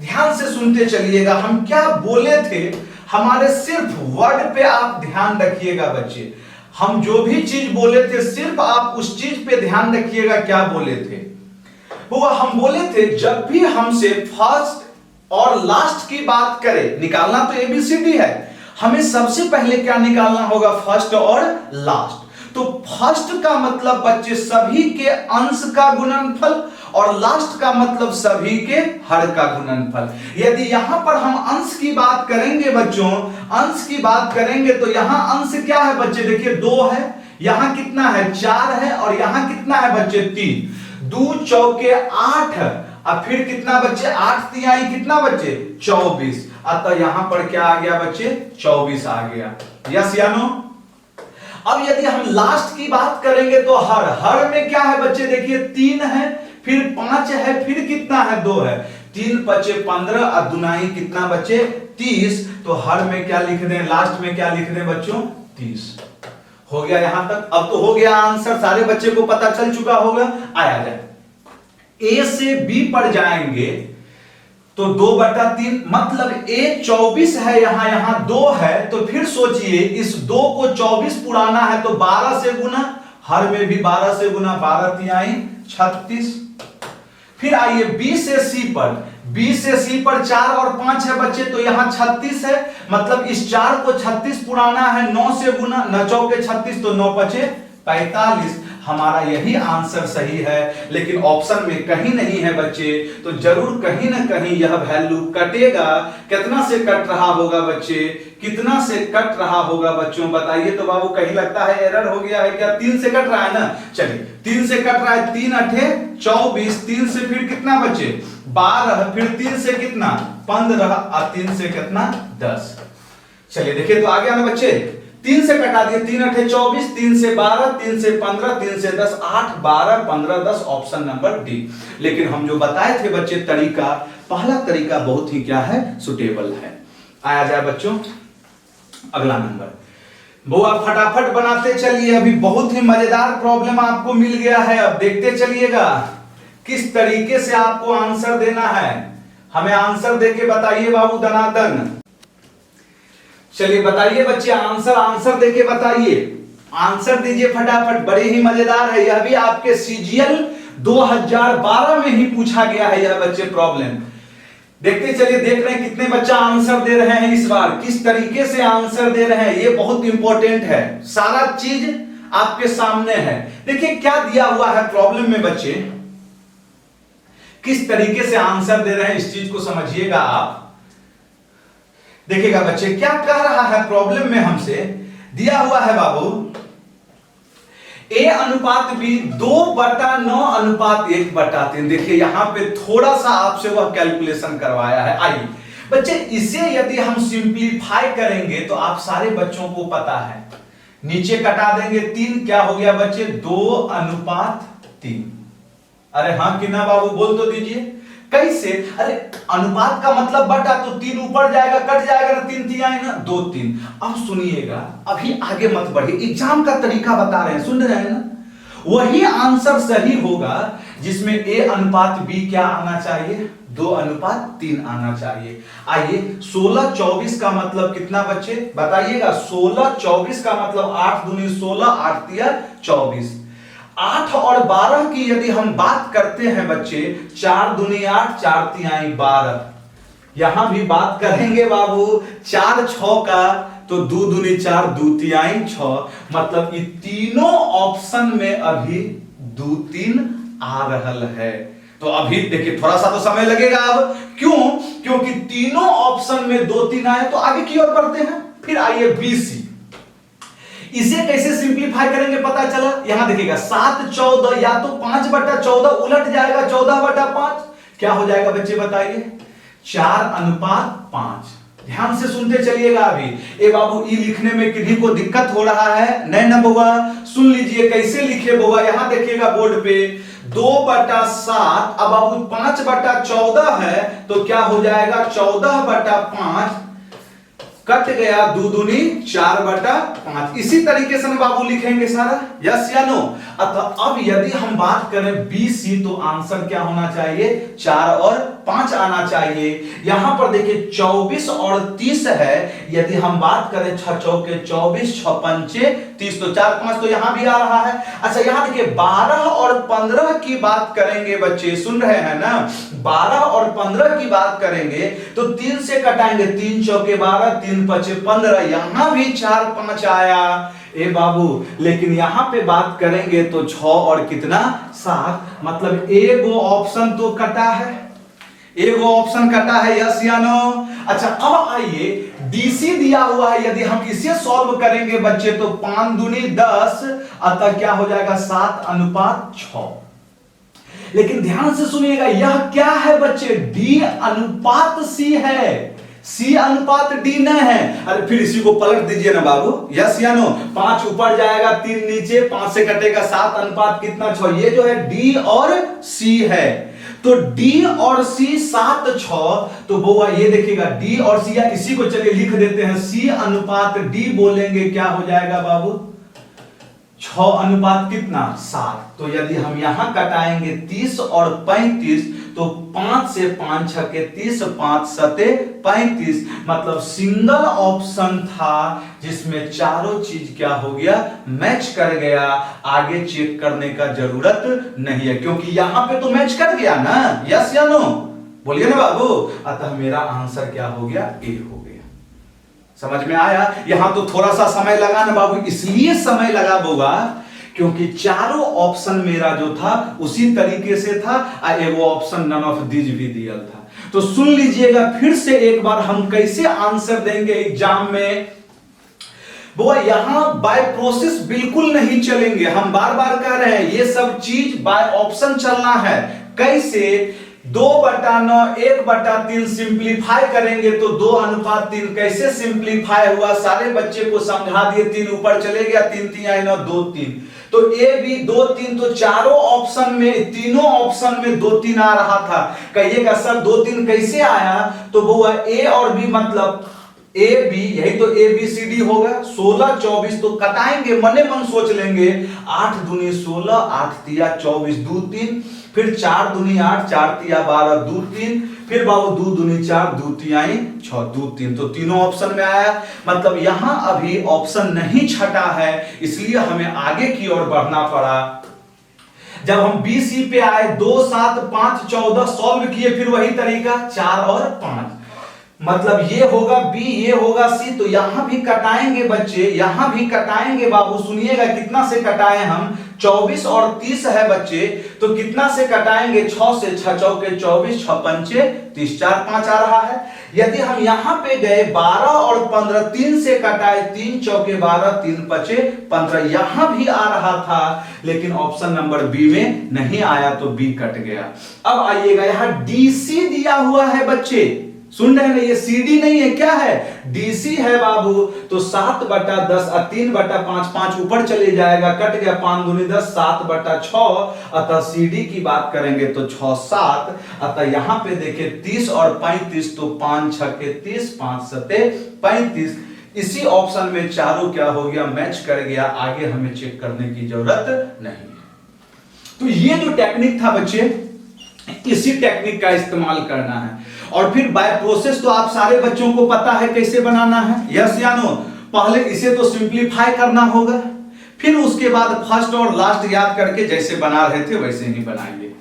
ध्यान से सुनते चलिएगा, हम क्या बोले थे, हमारे सिर्फ वर्ड पे आप ध्यान रखिएगा बच्चे। हम जो भी चीज बोले थे सिर्फ आप उस चीज पे ध्यान रखिएगा। क्या बोले थे वो, हम बोले थे जब भी हमसे फर्स्ट और लास्ट की बात करें, निकालना तो एबीसीडी है, हमें सबसे पहले क्या निकालना होगा, फर्स्ट और लास्ट। तो फर्स्ट का मतलब बच्चे सभी के अंश का गुणनफल, और लास्ट का मतलब सभी के हर का गुणनफल। यदि यहां पर हम अंश की बात करेंगे बच्चों, अंश की बात करेंगे तो यहां अंश क्या है बच्चे, देखिए 2 है, यहां कितना है 4 है, और यहां कितना है बच्चे 3। 2 चौके 8, अब फिर कितना बच्चे 8 तिहाई कितना बच्चे 24, अतः यहां पर क्या आ गया बच्चे 24 आ गया। यस या नो। अब यदि हम लास्ट की बात करेंगे तो हर में क्या है बच्चे, देखिए 3 है, फिर 5 है, फिर कितना है 2 है, 3 पचे 15 और दुनाई कितना बच्चे 30। तो हर में क्या लिख दें, लास्ट में क्या लिख दें बच्चों 30। हो गया यहां तक। अब तो हो गया आंसर, सारे बच्चे को पता चल चुका होगा। आया जाए ए से बी पर जाएंगे तो 2/3 मतलब ए 24 है, यहां 2 है, तो फिर सोचिए इस 2 को 24 पुराना है तो 12 से गुना, हर में भी 12 से गुना, 12 तिहाई 36। फिर आइए बी से सी पर, बी से सी पर 4 और 5 है बच्चे, तो यहां 36 है, मतलब इस 4 को 36 पुराना है, 9 से गुना, 9 चौके 36 तो 9 पचे 45। हमारा यही आंसर सही है, लेकिन ऑप्शन में कहीं नहीं है बच्चे, तो जरूर कहीं ना कहीं यह वैल्यू कटेगा। कितना से कट रहा होगा बच्चे, कितना से कट रहा होगा बच्चों बताइए तो बाबू। कहीं लगता है एरर हो गया है क्या, 3 से कट रहा है ना, चलिए 3 से कट रहा है, 3 8 24, 3 से फिर कितना बच्चे 12, फिर 3 से कितना 15 और 3 से कितना 10। चलिए देखिए तो आ गया ना बच्चे, 3 से कटा दिए, 3 8 24, 3 से 12, 3 से 15, 3 से 10, 8 12 15 10, ऑप्शन नंबर डी। लेकिन हम जो बताए थे बच्चे तरीका, पहला तरीका बहुत ही क्या है सुटेबल है। आया जाए बच्चों अगला नंबर, वो आप फटाफट बनाते चलिए, अभी बहुत ही मजेदार प्रॉब्लम आपको मिल गया है। अब देखते चलिएगा किस तरीके से आपको आंसर देना है। हमें आंसर देके बताइए बाबू दनादन। चलिए बताइए बच्चे आंसर देके बताइए, आंसर दीजिए फटाफट। बड़े ही मजेदार है, यह भी आपके सीजीएल 2012 में ही पूछा गया है यह बच्चे प्रॉब्लम। देखते चलिए, देख रहे हैं कितने बच्चा आंसर दे रहे हैं इस बार, किस तरीके से आंसर दे रहे हैं, ये बहुत इंपॉर्टेंट है। सारा चीज आपके सामने है। देखिए क्या दिया हुआ है प्रॉब्लम में बच्चे, किस तरीके से आंसर दे रहे हैं इस चीज को समझिएगा आप। देखिएगा बच्चे क्या कह रहा है प्रॉब्लम में, हमसे दिया हुआ है बाबू a अनुपात b 2/9:1/3। देखिए यहां पे थोड़ा सा आपसे वह कैलकुलेशन करवाया है। आइए बच्चे इसे यदि हम सिंपलीफाई करेंगे तो आप सारे बच्चों को पता है, नीचे कटा देंगे 3, क्या हो गया बच्चे 2/3। अरे हाँ कि ना बाबू, बोल तो दीजिए कैसे। अरे अनुपात का मतलब बटा, तो 3 ऊपर जाएगा कट जाएगा ना, 3 3 आए ना 2 3। अब सुनिएगा, अभी आगे मत बढ़िए, एग्जाम का तरीका बता रहे हैं, सुन रहे हैं ना। वही आंसर सही होगा जिसमें a अनुपात b क्या आना चाहिए 2/3 आना चाहिए। आइए 16 24 का मतलब कितना बच्चे बताइएगा। 16 24 का मतलब 8 दूनी 16, 8 तिया 24। 8 और 12 की यदि हम बात करते हैं बच्चे, 4 दूनी 8, 4 तिहाई 12। यहां भी बात करेंगे बाबू 4 6 का, तो 2 दूनी 4, 2 तिहाई 6। मतलब ये तीनों ऑप्शन में अभी 2 3 आ रहल है। तो अभी देखिए थोड़ा सा तो समय लगेगा। अब क्यों, क्योंकि तीनों ऑप्शन में 2 3 आए, तो आगे की ओर बढ़ते हैं। फिर आइए BC, इसे कैसे सिंपलीफाई करेंगे पता चला। यहां देखिएगा 7 14, या तो 5/14 उलट जाएगा 14/5, क्या हो जाएगा बच्चे बताइए 4/5। ध्यान से सुनते चलिएगा। अभी ए बाबू ई लिखने में किन्हीं को दिक्कत हो रहा है नहीं ना बउआ, सुन लीजिए कैसे लिखे बउआ। यहां देखिएगा बोर्ड पे 2/7, अब बाबू 5/14 है, तो क्या हो जाएगा 14/5, कट गया 2 दूनी 4/5। इसी तरीके से बाबू लिखेंगे सारा, यस या नो। अतः अब यदि हम बात करें BC, तो आंसर क्या होना चाहिए 4 और 5 आना चाहिए। यहां पर देखिए 24 और 30 है, यदि हम बात करें 6 चौके 24, 6 पंचे 30, तो 4 5 तो यहां भी आ रहा है। अच्छा यहां देखिए 12 और 15 की बात करेंगे बच्चे, सुन रहे हैं ना, 12 और 15 की बात करेंगे तो 3 से कटाएंगे, 3 चौके 12, 3 5 15। यहां भी 4 5 आया, ए बाबू, लेकिन यहां पे बात करेंगे तो 6 और कितना 7, मतलब एगो ऑप्शन तो कटा है, एगो ऑप्शन कटा है, यस या नो। अच्छा अब आइए, डीसी दिया हुआ है, यदि हम इसे सॉल्व करेंगे बच्चे तो 5 दूनी 10, अतः क्या हो जाएगा 7:6। लेकिन ध्यान से सुनिएगा, यह क्या है बच्चे, डी अनुपात सी है, सी अनुपात डी नहीं है। अरे फिर इसी को पलट दीजिए ना बाबू, यस या नो। 5 ऊपर जाएगा 3 नीचे, 5 से कटेगा 7, अनुपात कितना 6, ये जो है डी और सी है। तो डी और सी 7:6, तो वो ये देखिएगा डी और सी, या इसी को चलिए लिख देते हैं, सी अनुपात डी बोलेंगे, क्या हो जाएगा बाबू 6 अनुपात कितना 7। तो यदि हम यहां कटाएंगे 30 और 35, तो 5 से 5 छके 30, 5 सते 35, मतलब सिंगल ऑप्शन था जिसमें चारों चीज क्या हो गया, मैच कर गया। आगे चेक करने का जरूरत नहीं है, क्योंकि यहां पे तो मैच कर गया ना, यस या नो, बोलिए ना बाबू। अतः मेरा आंसर क्या हो गया, ए हो गया। समझ में आया। यहां तो थोड़ा सा समय लगा ना बाबू, इसलिए समय लगा बोगा क्योंकि चारों ऑप्शन मेरा जो था उसी तरीके से था, वो ऑप्शन नन ऑफ दीज भी दिया था। तो सुन लीजिएगा फिर से एक बार, हम कैसे आंसर देंगे एग्जाम में। वो यहां बाय प्रोसेस बिल्कुल नहीं चलेंगे, हम बार बार कह रहे हैं ये सब चीज बाय ऑप्शन चलना है। कैसे, 2/9 1/3 सिंप्लीफाई करेंगे तो 2:3 कैसे सिंप्लीफाई हुआ, सारे बच्चे को समझा दिए। 3 ऊपर चले गया, 3 3 9 2 3, तो ए बी 2 3, तो चारों ऑप्शन में, तीनों ऑप्शन में 2 3 आ रहा था। कहिएगा सर 2 3 कैसे आया, तो वो ए और बी, मतलब ए बी, यही तो ए बी सी डी होगा। 16 24 तो कटाएंगे, मने मन सोच लेंगे, 8 दूनी 16, 8 तिया 24, 2 3, फिर 4 दूनी 8, 4 तिया 12, 2 3, फिर बाबू 2 दूनी 4, 2 तियाई 6, 2 3, तो तीनों ऑप्शन में आया। मतलब यहां अभी ऑप्शन नहीं छटा है, इसलिए हमें आगे की ओर बढ़ना पड़ा। जब हम बी सी पे आए, 2 7 5 14 सॉल्व किए, फिर वही तरीका 4 और 5, मतलब ये होगा बी, ये होगा सी, तो यहां भी कटाएंगे बच्चे, यहां भी कटाएंगे बाबू। सुनिएगा कितना से कटाए हम, 24 और 30 है बच्चे, तो कितना से कटाएंगे, 6 से, 6 चौके 24, 6 पंचे 30, 4 5 आ रहा है। यदि हम यहां पे गए 12 और 15, 3 से कटाए, 3 चौके 12, 3 पचे 15, यहां भी आ रहा था, लेकिन ऑप्शन नंबर बी में नहीं आया, तो बी कट गया। अब आइएगा, यहां डीसी दिया हुआ है बच्चे, सुन रहे हैं, ये सीडी नहीं है, क्या है, डीसी है बाबू। तो 7/10, 3/5, 5 ऊपर चले जाएगा, कट गया, 5 दूनी 10, 7/6, अतः सीडी की बात करेंगे तो 6 7, अतः यहां पे देखिए 30 और 35, तो 5 छके 30, 5 सते 35, इसी ऑप्शन में चारों क्या हो गया, मैच कर गया। आगे हमें चेक करने की जरूरत नहीं है। तो ये जो टेक्निक था बच्चे, इसी टेक्निक का इस्तेमाल करना है। और फिर बाय प्रोसेस तो आप सारे बच्चों को पता है कैसे बनाना है, यस या नो। पहले इसे तो सिंप्लीफाई करना होगा, फिर उसके बाद फर्स्ट और लास्ट याद करके जैसे बना रहे थे वैसे ही बनाइए।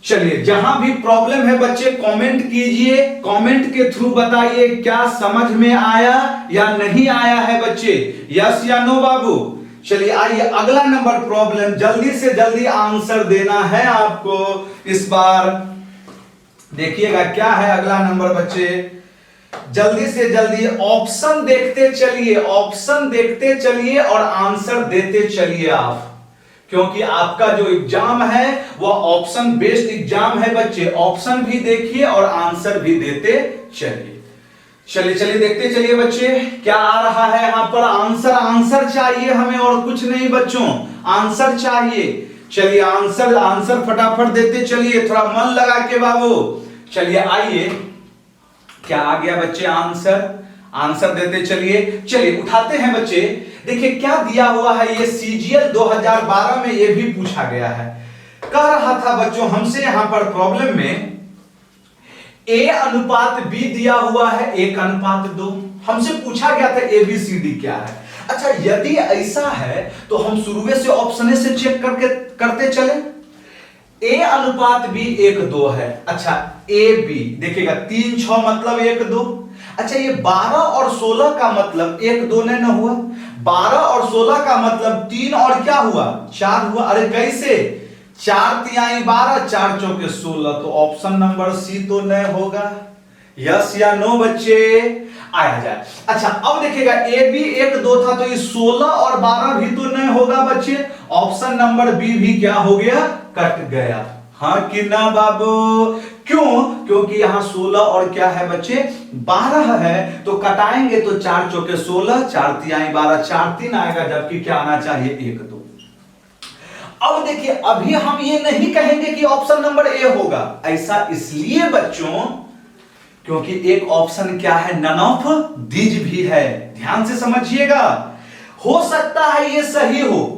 चलिए, जहां भी प्रॉब्लम है बच्चे कमेंट कीजिए, कमेंट के थ्रू बताइए क्या समझ में आया या नहीं आया है बच्चे, यस या नो बाबू। चलिए आइए, अगला नंबर प्रॉब्लम, जल्दी से जल्दी आंसर देना है आपको इस बार। देखिएगा क्या है अगला नंबर बच्चे, जल्दी से जल्दी ऑप्शन देखते चलिए, ऑप्शन देखते चलिए और आंसर देते चलिए आप, क्योंकि आपका जो एग्जाम है वो ऑप्शन बेस्ड एग्जाम है बच्चे। ऑप्शन भी देखिए और आंसर भी देते चलिए। चलिए चलिए देखते चलिए बच्चे, क्या आ रहा है यहां पर आंसर। आंसर चाहिए हमें और कुछ नहीं बच्चों, आंसर चाहिए। चलिए आंसर फटाफट देते चलिए, थोड़ा मन लगा के बाबू। चलिए आइए, क्या आ गया बच्चे आंसर देते चलिए। चलिए उठाते हैं बच्चे, देखिए क्या दिया हुआ है, ये सीजीएल 2012 में ये भी पूछा गया है। कह रहा था बच्चों हमसे यहां पर प्रॉब्लम में A अनुपात B दिया हुआ है 1:2, हमसे पूछा गया था ABCD क्या है। अच्छा, यदि ऐसा है तो हम शुरू से ऑप्शन से चेक करते चले। A अनुपात B 1:2 है। अच्छा, AB देखिएगा 3 6 मतलब 1:2। अच्छा, ये 12 और 16 का मतलब 1:2 नहीं ना हुआ, 12 और 16 का मतलब 3 और क्या हुआ 4 हुआ। अरे कैसे 4 तिहाई 12 4 चौके 16, तो ऑप्शन नंबर सी तो नहीं होगा। यस या नो बच्चे, आया जाए। अच्छा अब देखिएगा ए बी 1 2 था, तो ये 16 और 12 भी तो नहीं होगा बच्चे। ऑप्शन नंबर बी भी क्या हो गया, कट गया। हाँ कि ना बाबू, क्यों, क्योंकि यहां 16 और क्या है बच्चे 12 है, तो कटाएंगे तो 4 चौके 16 4 तिहाई 12 4 3 आएगा, जबकि क्या आना चाहिए 1 2। अब देखिए अभी हम ये नहीं कहेंगे कि ऑप्शन नंबर ए होगा, ऐसा इसलिए बच्चों क्योंकि एक ऑप्शन क्या है नन ऑफ दीज भी है। ध्यान से समझिएगा, हो सकता है ये सही हो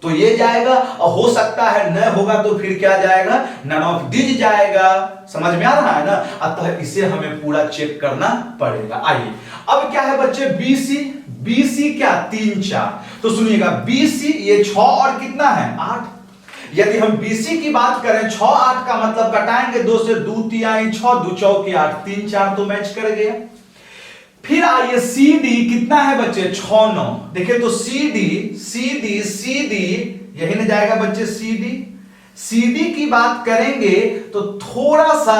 तो ये जाएगा, और हो सकता है न होगा तो फिर क्या जाएगा, नन ऑफ दीज जाएगा। समझ में आ रहा है ना, अतः इसे हमें पूरा चेक करना पड़ेगा। आइए अब क्या है बच्चे बीसी, बीसी क्या 3 4, तो सुनिएगा बीसी ये 6 और कितना है 8। यदि हम बीसी की बात करें 6 8 का मतलब कटाएंगे 2 से 2 तिहाई 6 2 चौके 8 3 4 तो मैच कर गया। फिर आइए सी डी कितना है बच्चे 6 9, देखिए तो सी डी यही ना जाएगा बच्चे सी डी की बात करेंगे तो थोड़ा सा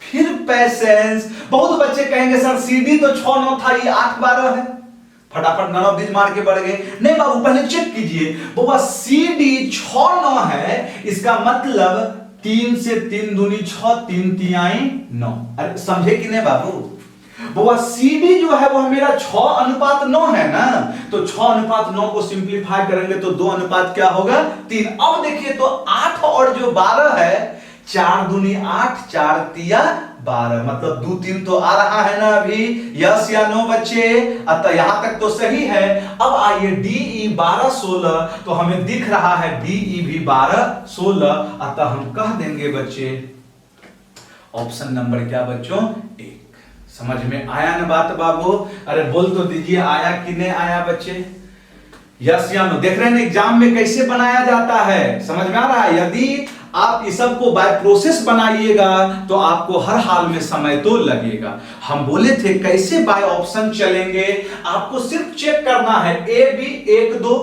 फिर पेशेंस। बहुत बच्चे कहेंगे सर सी डी तो 6 9 था, ये 8 12 है, फटाफट नन ऑफ दीज मार के बढ़ गए। नहीं बाबू पहले चेक कीजिए, बाबा सी डी 6 9 है, इसका मतलब 3 से 3 दूनी 6 3 तिहाई 9। अरे समझे कि नहीं बाबू, वो CD जो है वो मेरा 6:9 है ना, तो 6:9 को सिंप्लीफाई करेंगे तो 2 अनुपात क्या होगा 3। अब देखिए तो 8 और जो 12 है 4 दूनी 8 4 तिया 12, मतलब 2 3 तो आ रहा है ना अभी। यस या नो बच्चे, अतः यहां तक तो सही है। अब आइए DE 12 16, तो हमें दिख रहा है DE भी 12 16, अतः हम कह देंगे बच्चे ऑप्शन नंबर क्या बच्चों 1। समझ में आया ना बात बाबू, अरे बोल तो दीजिए आया कि नहीं आया बच्चे। यस या नो, देख रहे हैं एग्जाम में कैसे बनाया जाता है, समझ में आ रहा है। यदि आप इस सब को बाय प्रोसेस बनाइएगा तो आपको हर हाल में समय तो लगेगा। हम बोले थे कैसे बाय ऑप्शन चलेंगे, आपको सिर्फ चेक करना है ए बी 1 2,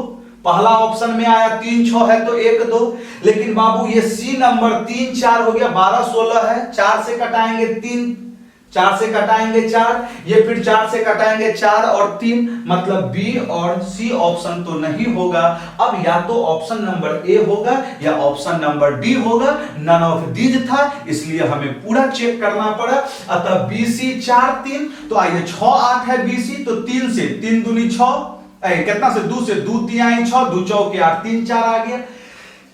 पहला ऑप्शन में आया 3 6 है तो 1 2, लेकिन बाबू ये सी नंबर 3 4 हो गया 12 16 है, 4 से कटाएंगे 3 4 से कटाएंगे 4, ये फिर 4 से कटाएंगे 4 और 3, मतलब बी और सी ऑप्शन तो नहीं होगा। अब या तो ऑप्शन नंबर ए होगा या ऑप्शन नंबर डी होगा, नन ऑफ दीज था, इसलिए हमें पूरा चेक करना पड़ा। अतः बीसी 4 3, तो आइए 6 8 है बीसी, तो 3 से 3 दूनी 6, कितना से 2 से 2 तिहाई 6 2 चौके 8 3 4 आ गया।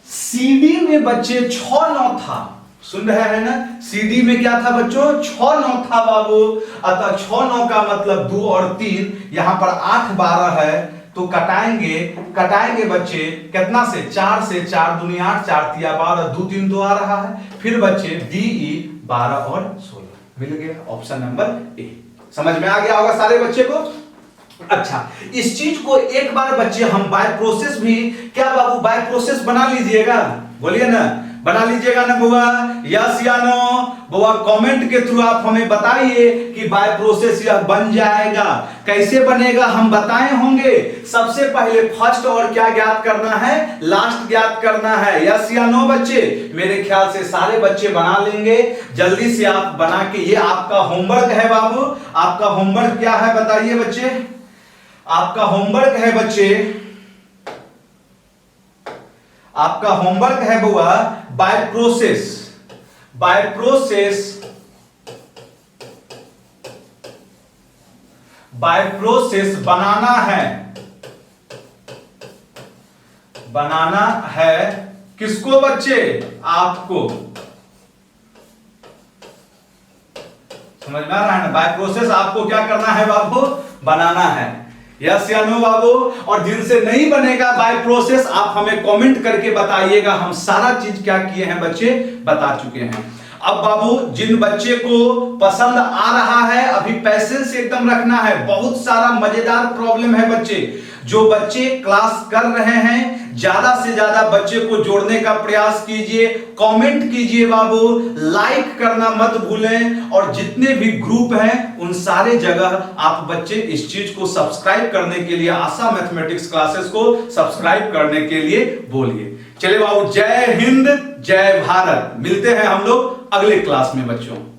सीडी में बच्चे 6 9 था, सुन रहे हैं ना, सीडी में क्या था बच्चों 6 9 था बाबू, अतः 6 9 का मतलब 2 और 3, यहां पर 8 12 है, तो कटाएंगे बच्चे कितना से 4 से 4 दूनी 8 4 तिया 12 2 3 तो आ रहा है, फिर बच्चे DE 12 और 16 मिल गया, ऑप्शन नंबर ए। समझ में आ गया होगा सारे बच्चे को। अच्छा इस चीज को एक बार बच्चे हम बाय प्रोसेस भी, क्या बाबू बाय प्रोसेस बना लीजिएगा, बोलिए ना बना लीजिएगा ना बुआ, यस या नो बुआ, कमेंट के थ्रू आप हमें बताइए कि बाय प्रोसेस यह बन जाएगा। कैसे बनेगा हम बताए होंगे, सबसे पहले फर्स्ट और क्या ज्ञात करना है, लास्ट ज्ञात करना है। यस या नो बच्चे, मेरे ख्याल से सारे बच्चे बना लेंगे, जल्दी से आप बना के, ये आपका होमवर्क है बाबू। आपका होमवर्क क्या है बताइए बच्चे, आपका होमवर्क है बच्चे, आपका होमवर्क है बुआ by process, by process, by process बनाना है, बनाना है किसको बच्चे, आपको। समझ में आ रहा है ना, बाय प्रोसेस आपको क्या करना है बाबू, बनाना है। यस या नो बाबू, और जिनसे नहीं बनेगा बाय प्रोसेस आप हमें कमेंट करके बताइएगा, हम सारा चीज क्या किए हैं बच्चे बता चुके हैं। अब बाबू जिन बच्चे को पसंद आ रहा है, अभी पैसेंस एकदम रखना है, बहुत सारा मजेदार प्रॉब्लम है बच्चे। जो बच्चे क्लास कर रहे हैं, ज्यादा से ज्यादा बच्चे को जोड़ने का प्रयास कीजिए, कमेंट कीजिए बाबू, लाइक करना मत भूलें, और जितने भी ग्रुप हैं उन सारे जगह आप बच्चे इस चीज को सब्सक्राइब करने के लिए, आशा मैथमेटिक्स क्लासेस को सब्सक्राइब करने के लिए बोलिए। चलिए बाबू, जय हिंद, जय भारत। मिलते हैं हम लोग अगले क्लास में बच्चों।